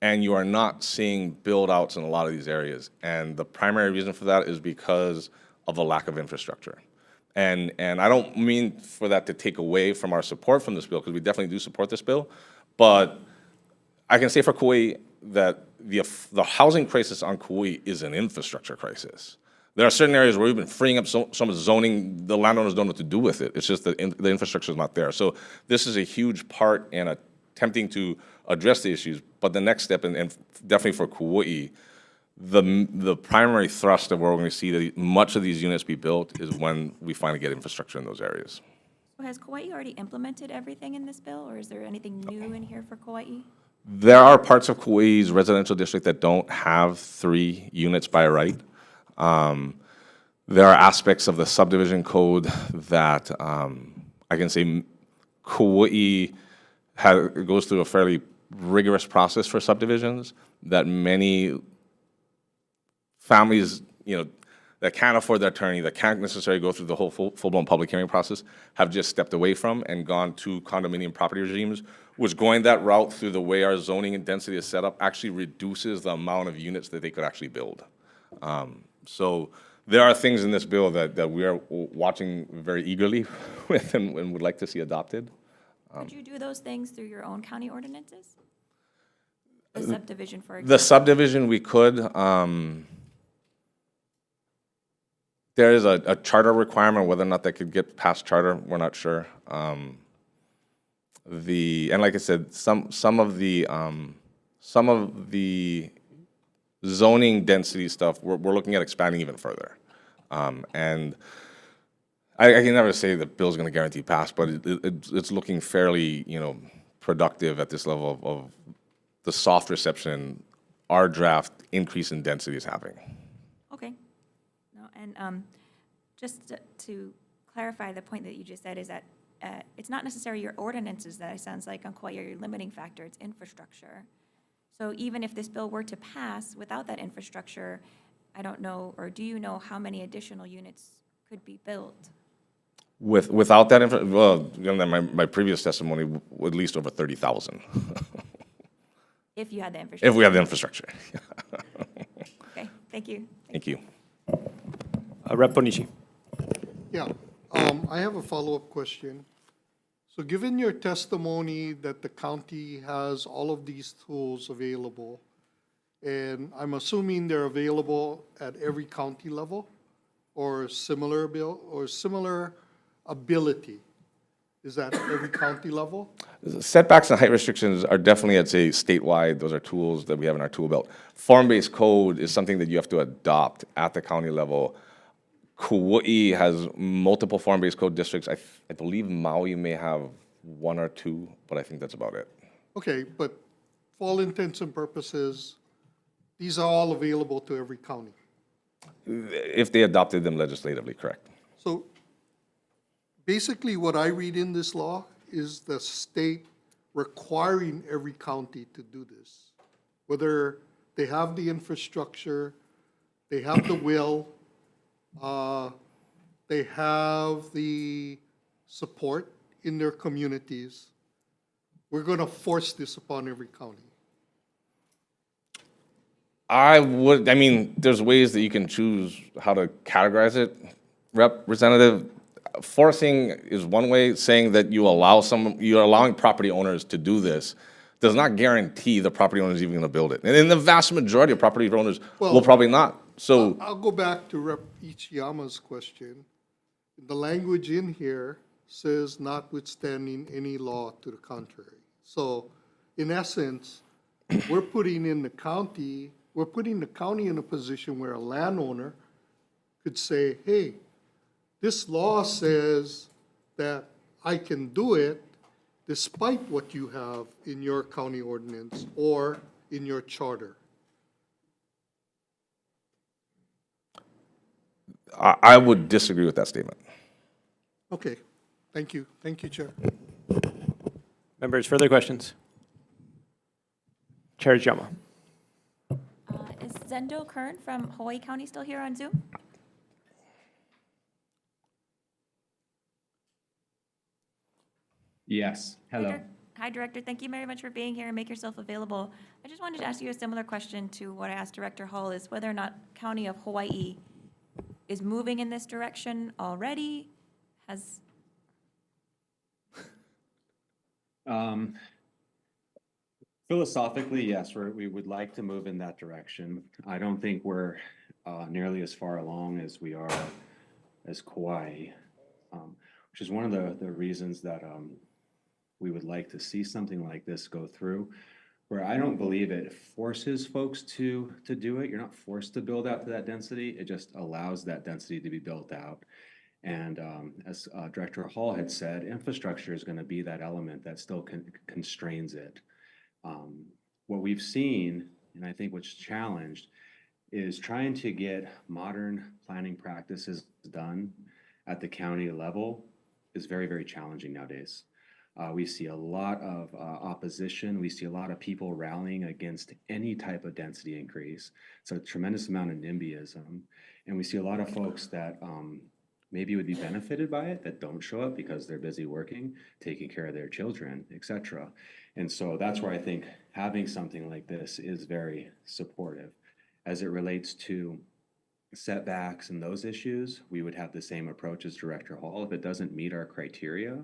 and you are not seeing build-outs in a lot of these areas. And the primary reason for that is because of a lack of infrastructure. And I don't mean for that to take away from our support from this bill, because we definitely do support this bill, but I can say for Kauai that the housing crisis on Kauai is an infrastructure crisis. There are certain areas where we've been freeing up so much zoning, the landowners don't know what to do with it. It's just that the infrastructure is not there. So this is a huge part in attempting to address the issues. But the next step, and definitely for Kauai, the primary thrust of where we're going to see that much of these units be built is when we finally get infrastructure in those areas. So has Kauai already implemented everything in this bill, or is there anything new in here for Kauai? There are parts of Kauai's residential district that don't have 3 units by right. There are aspects of the subdivision code that I can say Kauai goes through a fairly rigorous process for subdivisions that many families, that can't afford their attorney, that can't necessarily go through the whole full-blown public hearing process, have just stepped away from and gone to condominium property regimes, which going that route through the way our zoning and density is set up actually reduces the amount of units that they could actually build. So there are things in this bill that we are watching very eagerly with and would like to see adopted. Could you do those things through your own county ordinances? The subdivision, for example? The subdivision we could. There is a charter requirement, whether or not that could get past charter, we're not sure. And like I said, some of the zoning density stuff, we're looking at expanding even further. And I can never say the bill's going to guarantee pass, but it's looking fairly, productive at this level of the soft reception. Our draft increase in density is happening. Okay. No, and just to clarify, the point that you just said is that it's not necessarily your ordinances that it sounds like on Kauai are your limiting factor, it's infrastructure. So even if this bill were to pass without that infrastructure, I don't know, or do you know how many additional units could be built? Without that, my previous testimony, at least over 30,000. If you had the infrastructure. If we have the infrastructure. Okay, thank you. Thank you. Rep. Bonici. Yeah, I have a follow-up question. So given your testimony that the county has all of these tools available, and I'm assuming they're available at every county level or similar ability, Is that every county level? Setbacks and height restrictions are definitely, I'd say, statewide. Those are tools that we have in our tool belt. Form-based code is something that you have to adopt at the county level. Kauai has multiple form-based code districts. I believe Maui may have one or two, but I think that's about it. Okay, but for all intents and purposes, these are all available to every county. If they adopted them legislatively, correct. So basically, what I read in this law is the state requiring every county to do this. Whether they have the infrastructure, they have the will, they have the support in their communities. We're going to force this upon every county. I mean, there's ways that you can choose how to categorize it, Representative. Forcing is one way. Saying that you're allowing property owners to do this does not guarantee the property owner is even going to build it. And in the vast majority of property owners will probably not. So I'll go back to Rep. Ichiyama's question. The language in here says notwithstanding any law to the contrary. So in essence, we're putting the county in a position where a landowner could say, hey, this law says that I can do it despite what you have in your county ordinance or in your charter. I would disagree with that statement. Okay, thank you. Thank you, Chair. Members, further questions? Chair Jama. Is Zendo Kern from Hawaii County still here on Zoom? Yes, hello. Hi, Director. Thank you very much for being here and make yourself available. I just wanted to ask you a similar question to what I asked Director Hall, is whether or not County of Hawaii is moving in this direction already, has... Philosophically, yes, we would like to move in that direction. I don't think we're nearly as far along as we are as Kauai, which is one of the reasons that we would like to see something like this go through, where I don't believe it forces folks to do it. You're not forced to build out to that density. It just allows that density to be built out. And as Director Hall had said, infrastructure is going to be that element that still constrains it. What we've seen, and I think what's challenged, is trying to get modern planning practices done at the county level is very, very challenging nowadays. We see a lot of opposition. We see a lot of people rallying against any type of density increase. So a tremendous amount of NIMBYism. And we see a lot of folks that maybe would be benefited by it that don't show up because they're busy working, taking care of their children, et cetera. And so that's where I think having something like this is very supportive. As it relates to setbacks and those issues, we would have the same approach as Director Hall. If it doesn't meet our criteria,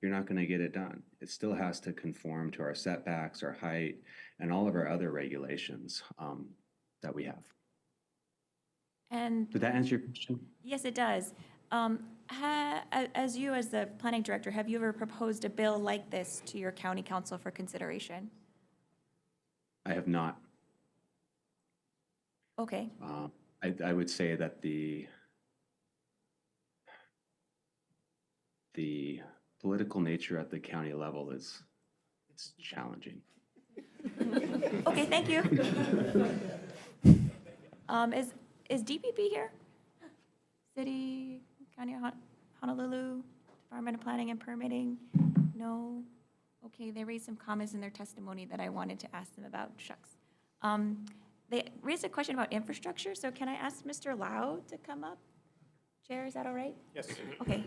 you're not going to get it done. It still has to conform to our setbacks, our height, and all of our other regulations that we have. And Did that answer your question? yes, it does. As you, as the planning director, have you ever proposed a bill like this to your county council for consideration? I have not. Okay. I would say that the political nature at the county level is challenging. Okay, thank you. Is DPP here? City, County of Honolulu, Department of Planning and Permitting? No? Okay, they raised some comments in their testimony that I wanted to ask them about. Shucks. They raised a question about infrastructure, so can I ask Mr. Lau to come up? Chair, is that all right? Yes. Okay.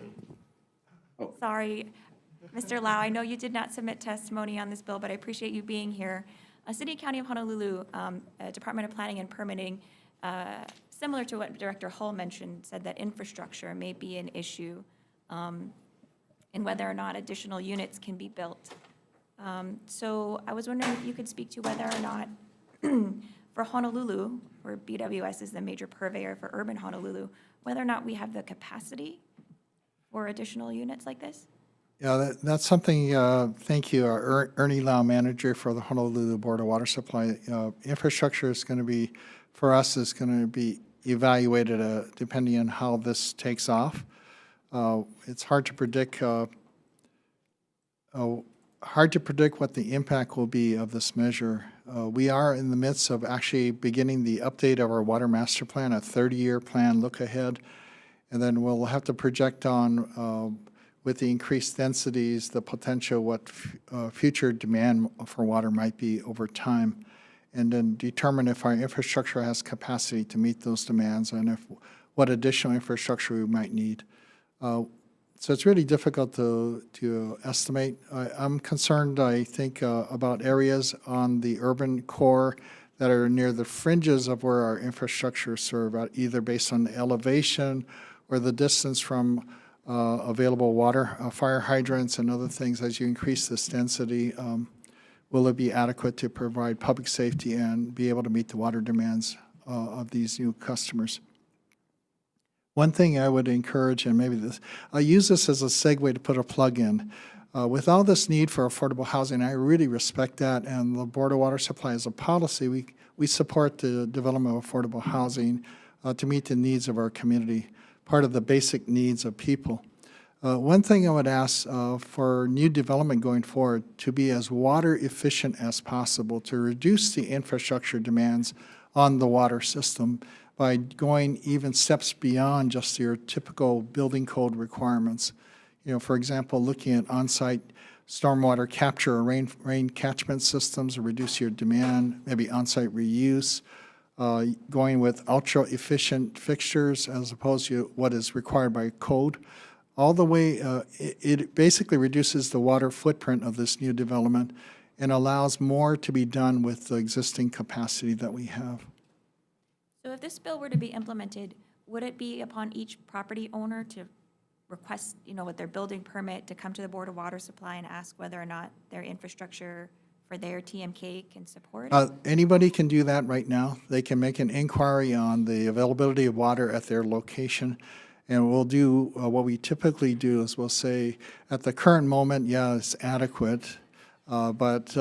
Sorry, Mr. Lau, I know you did not submit testimony on this bill, but I appreciate you being here. City and County of Honolulu, Department of Planning and Permitting, similar to what Director Hull mentioned, said that infrastructure may be an issue in whether or not additional units can be built. So I was wondering if you could speak to whether or not for Honolulu, where BWS is the major purveyor for urban Honolulu, whether or not we have the capacity for additional units like this? Yeah, that's something, thank you, Ernie Lau, manager for the Honolulu Board of Water Supply. Infrastructure is going to be, for us, is going to be evaluated depending on how this takes off. It's hard to predict what the impact will be of this measure. We are in the midst of actually beginning the update of our water master plan, a 30-year plan look ahead, and then we'll have to project on with the increased densities, the potential what future demand for water might be over time, and then determine if our infrastructure has capacity to meet those demands and what additional infrastructure we might need. So it's really difficult to estimate. I'm concerned, I think, about areas on the urban core that are near the fringes of where our infrastructure serve, either based on elevation or the distance from available water, fire hydrants and other things. As you increase this density, will it be adequate to provide public safety and be able to meet the water demands of these new customers? One thing I would encourage, and maybe I'll use this as a segue to put a plug in. With all this need for affordable housing, I really respect that, and the Board of Water Supply as a policy, we support the development of affordable housing to meet the needs of our community, part of the basic needs of people. One thing I would ask for new development going forward to be as water efficient as possible, to reduce the infrastructure demands on the water system by going even steps beyond just your typical building code requirements. You know, for example, looking at on-site stormwater capture or rain catchment systems to reduce your demand, maybe on-site reuse, going with ultra-efficient fixtures as opposed to what is required by code. All the way, it basically reduces the water footprint of this new development and allows more to be done with the existing capacity that we have. So if this bill were to be implemented, would it be upon each property owner to request, with their building permit to come to the Board of Water Supply and ask whether or not their infrastructure for their TMK can support it? Anybody can do that right now. They can make an inquiry on the availability of water at their location. And we'll do, what we typically do is we'll say, at the current moment, yeah, it's adequate, but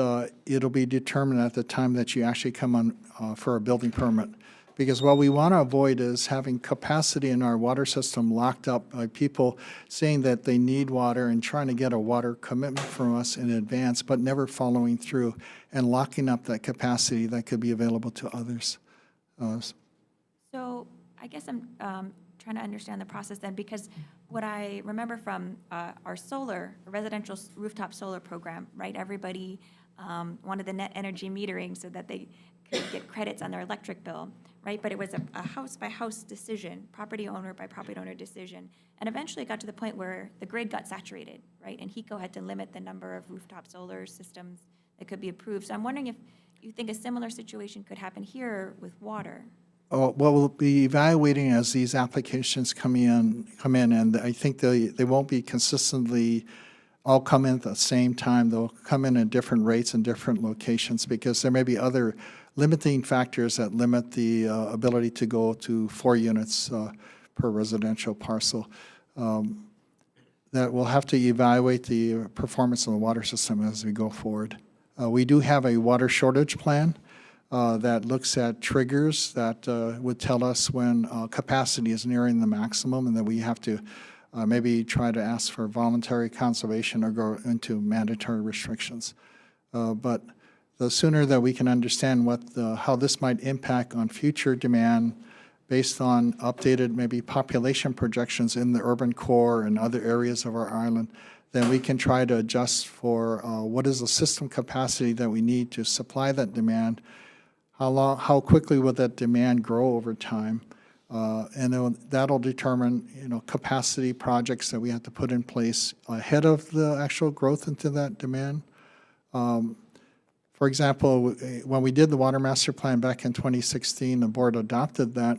it'll be determined at the time that you actually come on for a building permit. Because what we want to avoid is having capacity in our water system locked up by people saying that they need water and trying to get a water commitment from us in advance, but never following through and locking up that capacity that could be available to others. So I guess I'm trying to understand the process then, because what I remember from our residential rooftop solar program, right? Everybody wanted the net energy metering so that they could get credits on their electric bill, right? But it was a house-by-house decision, property owner by property owner decision. And eventually it got to the point where the grid got saturated, right? And HECO had to limit the number of rooftop solar systems that could be approved. So I'm wondering if you think a similar situation could happen here with water. What we'll be evaluating as these applications come in, and I think they won't be consistently all come in at the same time. They'll come in at different rates in different locations because there may be other limiting factors that limit the ability to go to 4 units per residential parcel. That we'll have to evaluate the performance of the water system as we go forward. We do have a water shortage plan that looks at triggers that would tell us when capacity is nearing the maximum and that we have to maybe try to ask for voluntary conservation or go into mandatory restrictions. But the sooner that we can understand how this might impact on future demand based on updated maybe population projections in the urban core and other areas of our island, then we can try to adjust for what is the system capacity that we need to supply that demand. How quickly will that demand grow over time? And that'll determine, capacity projects that we have to put in place ahead of the actual growth into that demand. For example, when we did the Water Master Plan back in 2016, the board adopted that,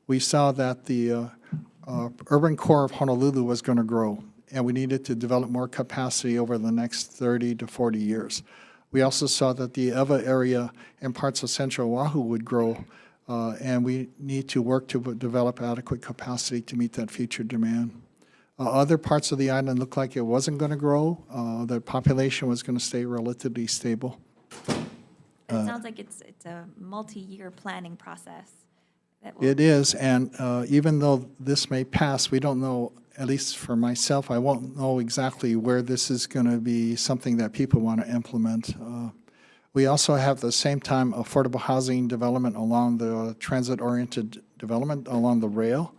we saw that the urban core of Honolulu was going to grow, and we needed to develop more capacity over the next 30 to 40 years. We also saw that the Ewa area and parts of central Oahu would grow, and we need to work to develop adequate capacity to meet that future demand. Other parts of the island looked like it wasn't going to grow. The population was going to stay relatively stable. It sounds like it's a multi-year planning process. That will- It is, and even though this may pass, we don't know, at least for myself, I won't know exactly where this is going to be something that people want to implement. We also have at the same time affordable housing development along the transit-oriented development along the rail.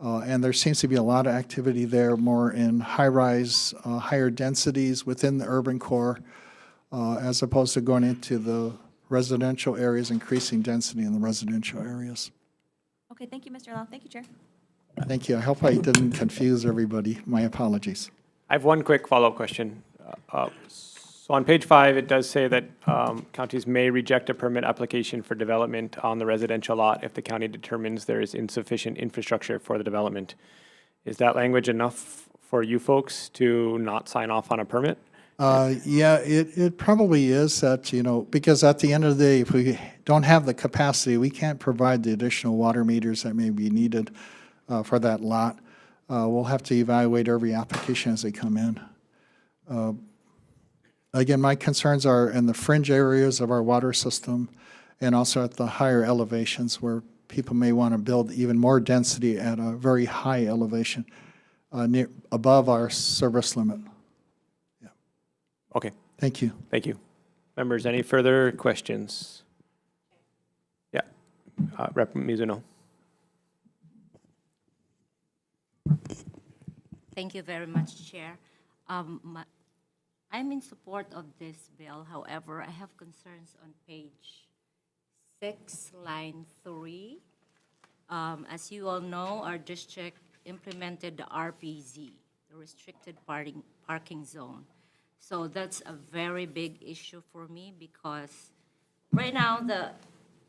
And there seems to be a lot of activity there, more in high-rise, higher densities within the urban core, as opposed to going into the residential areas, increasing density in the residential areas. Okay, thank you, Mr. Lau. Thank you, Chair. Thank you. I hope I didn't confuse everybody. My apologies. I have one quick follow-up question. So on page 5, it does say that counties may reject a permit application for development on the residential lot if the county determines there is insufficient infrastructure for the development. Is that language enough for you folks to not sign off on a permit? Yeah, it probably is that, you know, because at the end of the day, if we don't have the capacity, we can't provide the additional water meters that may be needed for that lot. We'll have to evaluate every application as they come in. Again, my concerns are in the fringe areas of our water system and also at the higher elevations where people may want to build even more density at a very high elevation above our service limit. Okay. Thank you. Thank you. Members, any further questions? Yeah. Rep. Mizuno. Thank you very much, Chair. I'm in support of this bill. However, I have concerns on page 6, line 3. As you all know, our district implemented the RPZ, the restricted parking zone. So that's a very big issue for me because right now the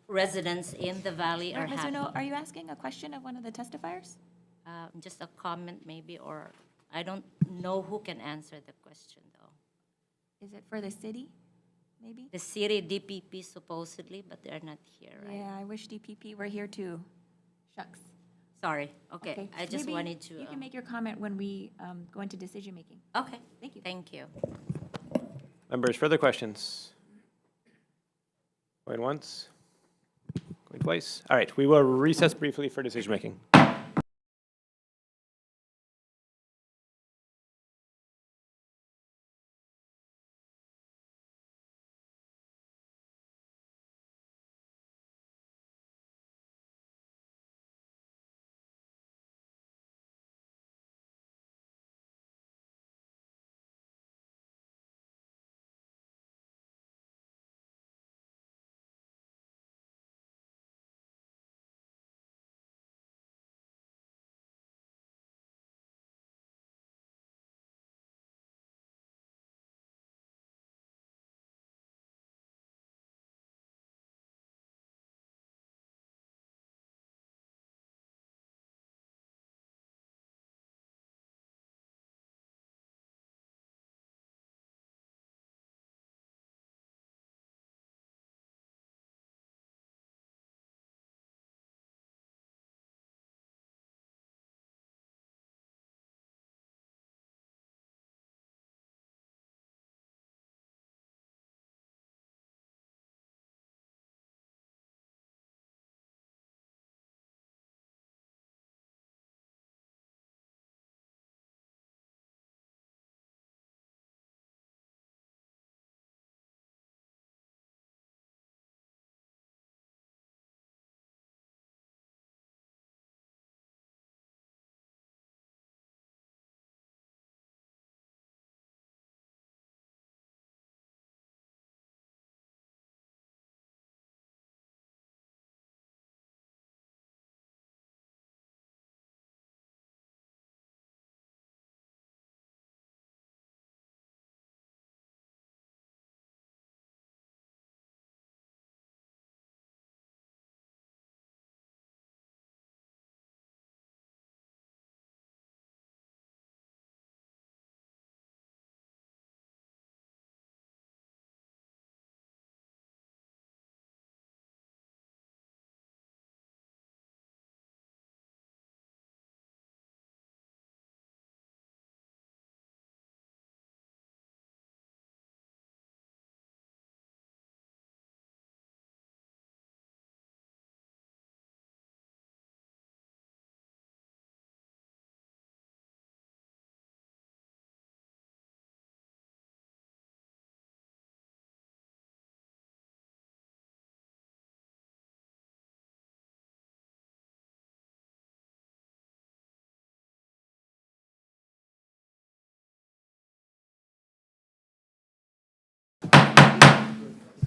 residents in the valley are Ms. happy. Uno, are you asking a question of one of the testifiers? Just a comment maybe, or I don't know who can answer the question though. Is it for the city, maybe? The city DPP supposedly, but they're not here, right? Yeah, I wish DPP were here too. Shucks. Sorry, okay, I just Maybe wanted to. You can make your comment when we go into decision-making. Okay, Thank you. thank you. Members, further questions? Going once? Going twice? All right, we will recess briefly for decision-making.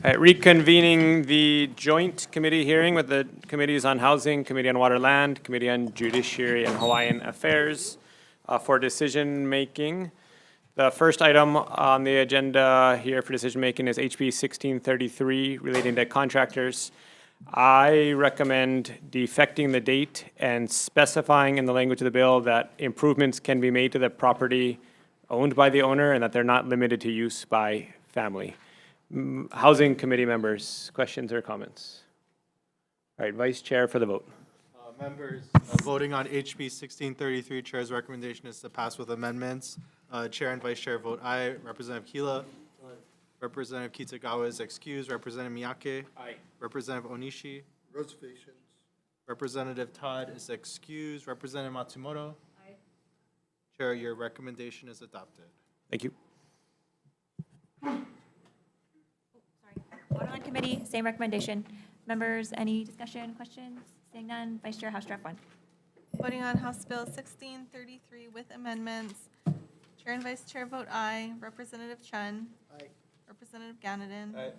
right, reconvening the joint committee hearing with the Committees on Housing, Committee on Water Land, Committee on Judiciary and Hawaiian Affairs for decision-making. The first item on the agenda here for decision-making is HB 1633 relating to contractors. I recommend defecting the date and specifying in the language of the bill that improvements can be made to the property owned by the owner and that they're not limited to use by family. Housing Committee members, questions or comments? All right, Vice Chair for the vote. Members, voting on HB 1633, Chair's recommendation is to pass with amendments. Chair and Vice Chair vote aye. Representative Hila. Representative Kitagawa is excused. Representative Miyake. Aye. Representative Onishi. Reservations. Representative Todd is excused. Representative Matsumoto. Aye. Chair, your recommendation is adopted. Thank you. Waterland Committee, same recommendation. Members, any discussion, questions? Seeing none, Vice Chair, House Draft 1. Voting on House Bill 1633 with amendments. Chair and Vice Chair vote aye. Representative Chun. Aye. Representative Ganadin. Aye.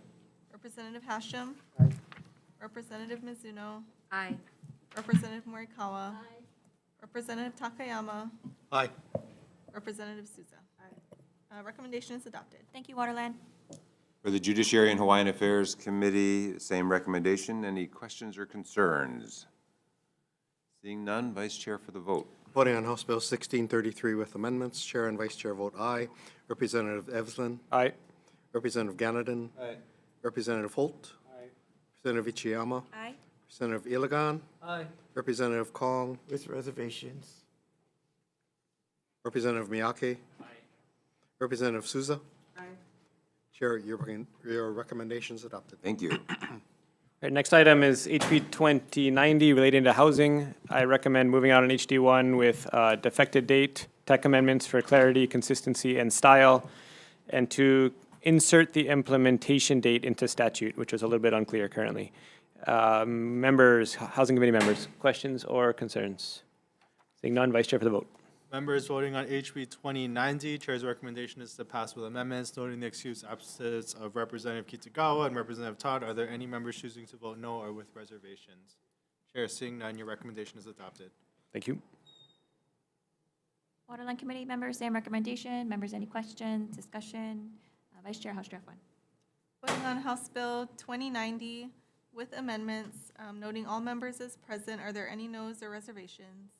Representative Hashem. Aye. Representative Mizuno. Aye. Representative Morikawa. Aye. Representative Takayama. Aye. Representative Souza. Recommendation is adopted. Thank you, Waterland. For the Judiciary and Hawaiian Affairs Committee, same recommendation. Any questions or concerns? Seeing none, Vice Chair for the vote. Voting on House Bill 1633 with amendments, Chair and Vice Chair vote aye. Representative Evslin. Aye. Representative Ganadin. Aye. Representative Holt. Aye. Representative Ichiyama. Aye. Representative Iligan. Aye. Representative Kong. With reservations. Representative Miyake. Aye. Representative Souza. Aye. Chair, your recommendation is adopted. Thank you. All right, next item is HB 2090 relating to housing. I recommend moving out on HD1 with defected date, tech amendments for clarity, consistency, and style, and to insert the implementation date into statute, which is a little bit unclear currently. Members, Housing Committee members, questions or concerns? Seeing none, Vice Chair for the vote. Members voting on HB 2090, Chair's recommendation is to pass with amendments, noting the excused absence of Representative Kitagawa and Representative Todd. Are there any members choosing to vote no or with reservations? Chair, seeing none, your recommendation is adopted. Thank you. Waterland Committee members, same recommendation. Members, any questions, discussion? Vice Chair, House Draft 1. Voting on House Bill 2090 with amendments, noting all members as present. Are there any noes or reservations?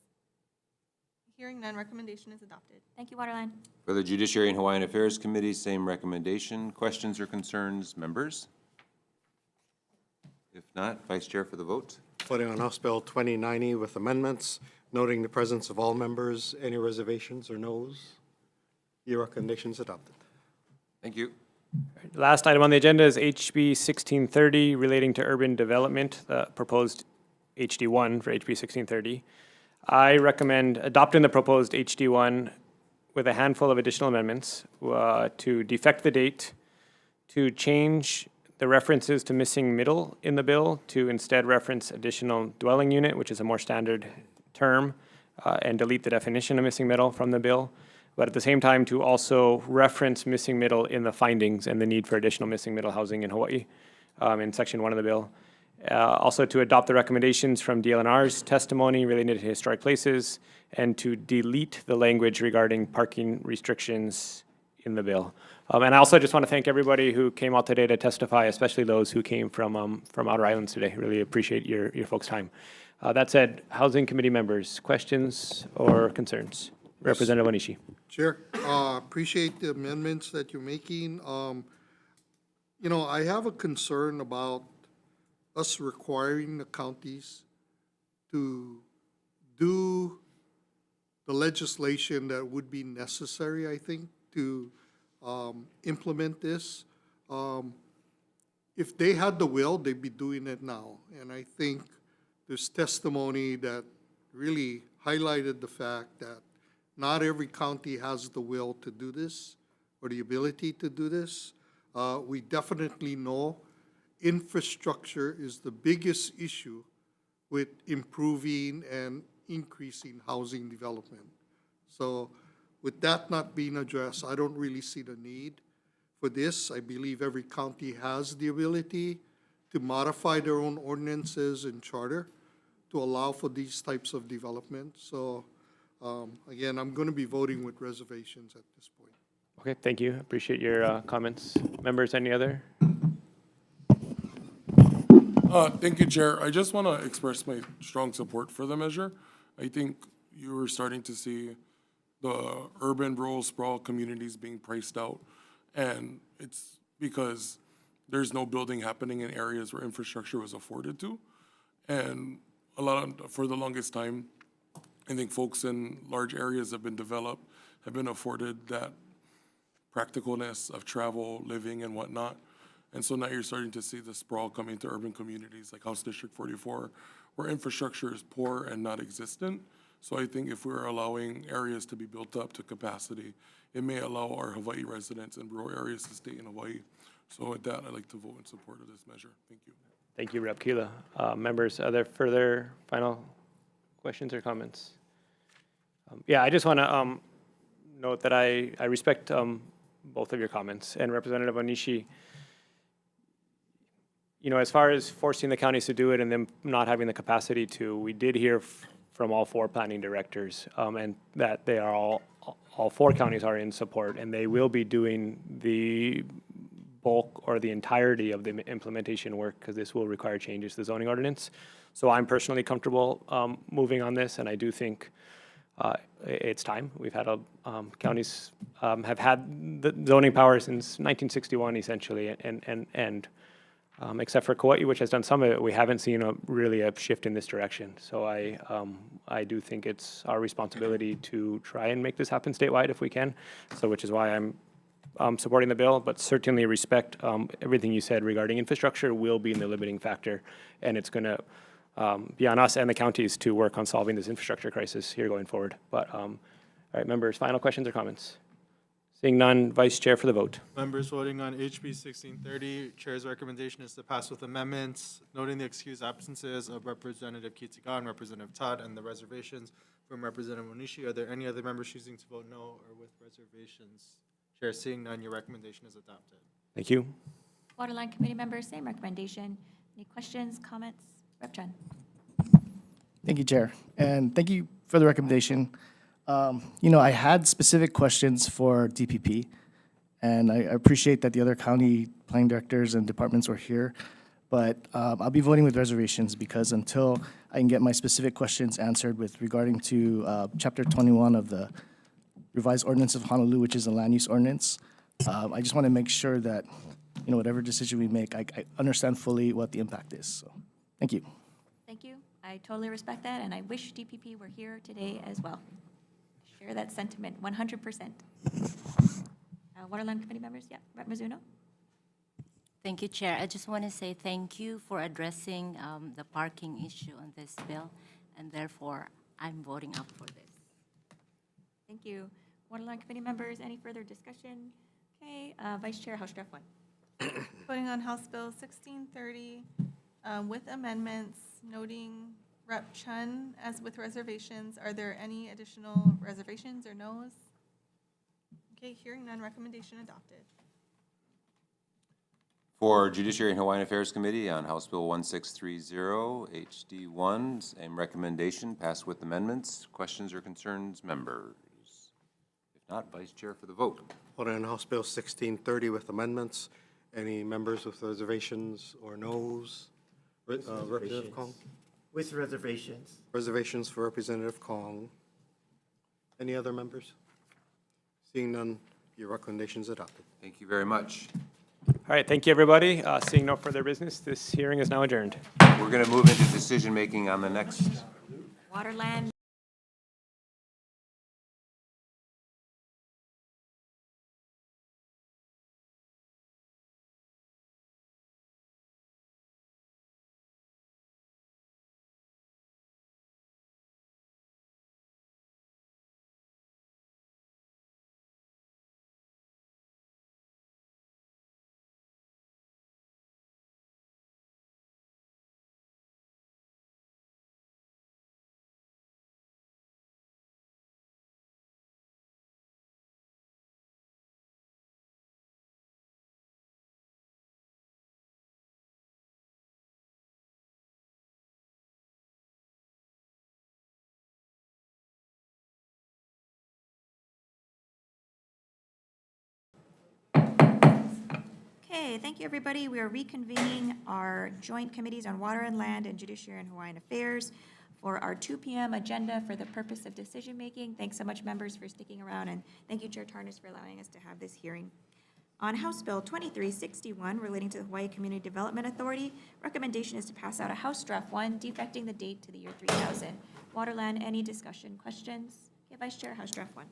Hearing none, recommendation is adopted. Thank you, Waterland. For the Judiciary and Hawaiian Affairs Committee, same recommendation. Questions or concerns, members? If not, Vice Chair for the vote. Voting on House Bill 2090 with amendments, noting the presence of all members. Any reservations or noes? Your recommendation is adopted. Thank you. Last item on the agenda is HB 1630 relating to urban development, the proposed HD1 for HB 1630. I recommend adopting the proposed HD1 with a handful of additional amendments to defect the date, to change the references to missing middle in the bill to instead reference additional dwelling unit, which is a more standard term, and delete the definition of missing middle from the bill. But at the same time, to also reference missing middle in the findings and the need for additional missing middle housing in Hawaii in Section 1 of the bill. Also to adopt the recommendations from DLNR's testimony related to historic places and to delete the language regarding parking restrictions in the bill. And I also just want to thank everybody who came out today to testify, especially those who came from Outer Islands today. Really appreciate your folks' time. That said, Housing Committee members, questions or concerns? Representative Onishi. Chair, appreciate the amendments that you're making. You know, I have a concern about us requiring the counties to do the legislation that would be necessary, I think, to implement this. If they had the will, they'd be doing it now. And I think there's testimony that really highlighted the fact that not every county has the will to do this or the ability to do this. We definitely know infrastructure is the biggest issue with improving and increasing housing development. So with that not being addressed, I don't really see the need for this. I believe every county has the ability to modify their own ordinances and charter to allow for these types of development. So, again, I'm going to be voting with reservations at this point. Okay, thank you. Appreciate your comments. Members, any other? Thank you, Chair. I just want to express my strong support for the measure. I think you are starting to see the urban rural sprawl communities being priced out. And it's because there's no building happening in areas where infrastructure was afforded to. And for the longest time, I think folks in large areas have been developed, have been afforded that practicalness of travel, living, and whatnot. And so now you're starting to see the sprawl coming to urban communities like House District 44, where infrastructure is poor and not existent. So I think if we're allowing areas to be built up to capacity, it may allow our Hawaii residents in rural areas to stay in Hawaii. So with that, I'd like to vote in support of this measure. Thank you. Thank you, Rep. Keela. Members, are there further final questions or comments? Yeah, I just want to note that I respect both of your comments. And Representative Onishi, you know, as far as forcing the counties to do it and them not having the capacity to, we did hear from all 4 planning directors, and that they are all 4 counties are in support, and they will be doing the bulk or the entirety of the implementation work, because this will require changes to the zoning ordinance. So I'm personally comfortable moving on this, and I do think it's time. We've had counties have had the zoning power since 1961, essentially, and except for Kauai, which has done some of it, we haven't seen really a shift in this direction. So I do think it's our responsibility to try and make this happen statewide if we can. So which is why I'm supporting the bill, but certainly respect everything you said regarding infrastructure will be in the limiting factor, and it's going to be on us and the counties to work on solving this infrastructure crisis here going forward. But all right, members, final questions or comments? Seeing none, Vice Chair for the vote. Members voting on HB 1630, Chair's recommendation is to pass with amendments, noting the excused absences of Representative Kitiga and Representative Todd and the reservations from Representative Onishi. Are there any other members choosing to vote no or with reservations? Chair, seeing none, your recommendation is adopted. Thank you. Waterline Committee members, same recommendation. Any questions, comments? Rep. Chen. Thank you, Chair, and thank you for the recommendation. You know, I had specific questions for DPP, and I appreciate that the other county planning directors and departments were here, but I'll be voting with reservations because until I can get my specific questions answered with regarding to Chapter 21 of the Revised Ordinance of Honolulu, which is a land use ordinance, I just want to make sure that, you know, whatever decision we make, I understand fully what the impact is. So, thank you. Thank you. I totally respect that, and I wish DPP were here today as well. Share that sentiment 100%. Waterline Committee members, yeah, Rep. Mizuno. Thank you, Chair. I just want to say thank you for addressing the parking issue on this bill, and therefore I'm voting up for this. Thank you. Waterline Committee members, any further discussion? Okay, Vice Chair, House Draft 1. Voting on House Bill 1630 with amendments, noting Rep. Chun as with reservations. Are there any additional reservations or no's? Okay, hearing none, recommendation adopted. For Judiciary and Hawaiian Affairs Committee on House Bill 1630, HD1, same recommendation, pass with amendments. Questions or concerns, members? If not, Vice Chair for the vote. Voting on House Bill 1630 with amendments. Any members with reservations or no's? Representative Kong? With reservations. Reservations for Representative Kong. Any other members? Seeing none, your recommendation is adopted. Thank you very much. All right, thank you, everybody. Seeing no further business, this hearing is now adjourned. We're going to move into decision-making on the next Waterland. Okay, thank you, everybody. We are reconvening our joint committees on water and land and judiciary and Hawaiian affairs for our 2 p.m. agenda for the purpose of decision-making. Thanks so much, members, for sticking around, and thank you, Chair Tarnas, for allowing us to have this hearing. On House Bill 2361, relating to the Hawaii Community Development Authority, recommendation is to pass out a House Draft 1, defecting the date to the year 3000. Waterland, any discussion, questions? Okay, Vice Chair, House Draft 1.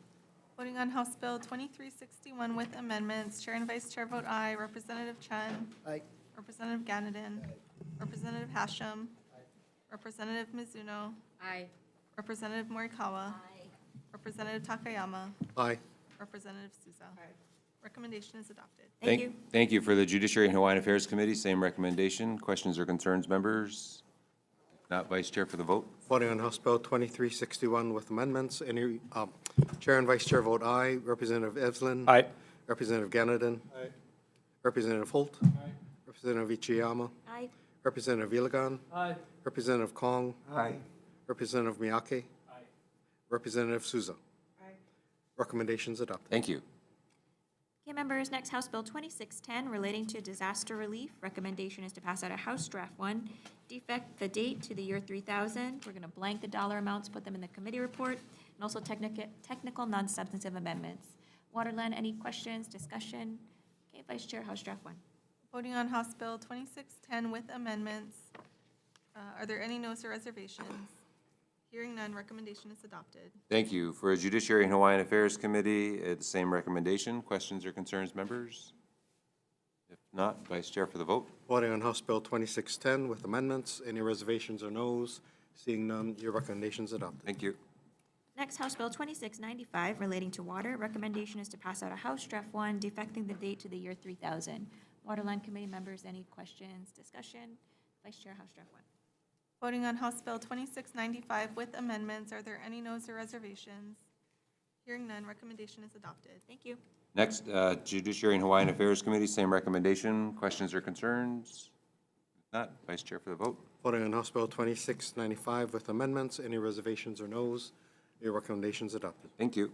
Voting on House Bill 2361 with amendments, Chair and Vice Chair vote aye. Representative Chen. Aye. Representative Ganadin. Representative Hashem. Representative Mizuno. Aye. Representative Morikawa. Representative Takayama. Aye. Representative Souza. Recommendation is adopted. Thank you. Thank you. For the Judiciary and Hawaiian Affairs Committee, same recommendation. Questions or concerns, members? If not, Vice Chair for the vote. Voting on House Bill 2361 with amendments. Any, Chair and Vice Chair vote aye. Representative Evelyn. Aye. Representative Ganadin. Aye. Representative Holt. Representative Ichiyama. Aye. Representative Villagan. Aye. Representative Kong. Aye. Representative Miyake. Representative Souza. Recommendations adopted. Thank you. Okay, members, next House Bill 2610, relating to disaster relief. Recommendation is to pass out a House Draft 1, defect the date to the year 3000. We're going to blank the dollar amounts, put them in the committee report, and also technical non-substantive amendments. Waterland, any questions, discussion? Okay, Vice Chair, House Draft 1. Voting on House Bill 2610 with amendments. Are there any noes or reservations? Hearing none, recommendation is adopted. Thank you. For a Judiciary and Hawaiian Affairs Committee, the same recommendation. Questions or concerns, members? If not, Vice Chair for the vote. Voting on House Bill 2610 with amendments. Any reservations or noes? Seeing none, your recommendation is adopted. Thank you. Next, House Bill 2695, relating to water. Recommendation is to pass out a House Draft 1, defecting the date to the year 3000. Waterland Committee members, any questions, discussion? Vice Chair, House Draft 1. Voting on House Bill 2695 with amendments. Are there any noes or reservations? Hearing none, recommendation is adopted. Thank you. Next, Judiciary and Hawaiian Affairs Committee, same recommendation. Questions or concerns? If not, Vice Chair for the vote. Voting on House Bill 2695 with amendments. Any reservations or noes? Your recommendation is adopted. Thank you.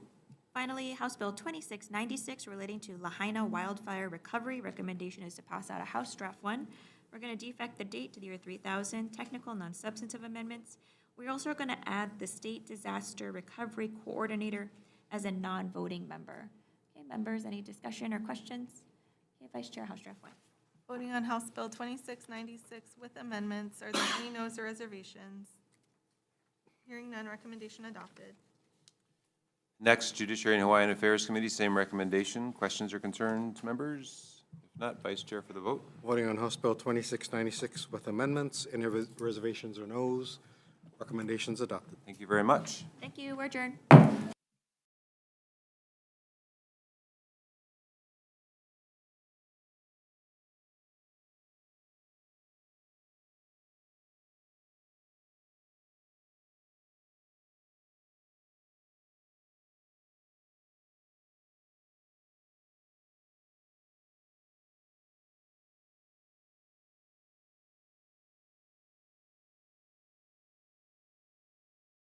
Finally, House Bill 2696, relating to Lahaina wildfire recovery. Recommendation is to pass out a House Draft 1. We're going to defect the date to the year 3000, technical non-substantive amendments. We're also going to add the State Disaster Recovery Coordinator as a non-voting member. Okay, members, any discussion or questions? Okay, Vice Chair, House Draft 1. Voting on House Bill 2696 with amendments. Are there any noes or reservations? Hearing none, recommendation adopted. Next, Judiciary and Hawaiian Affairs Committee, same recommendation. Questions or concerns, members? If not, Vice Chair for the vote. Voting on House Bill 2696 with amendments. Any reservations or noes? Recommendations adopted. Thank you very much. Thank you. We're adjourned.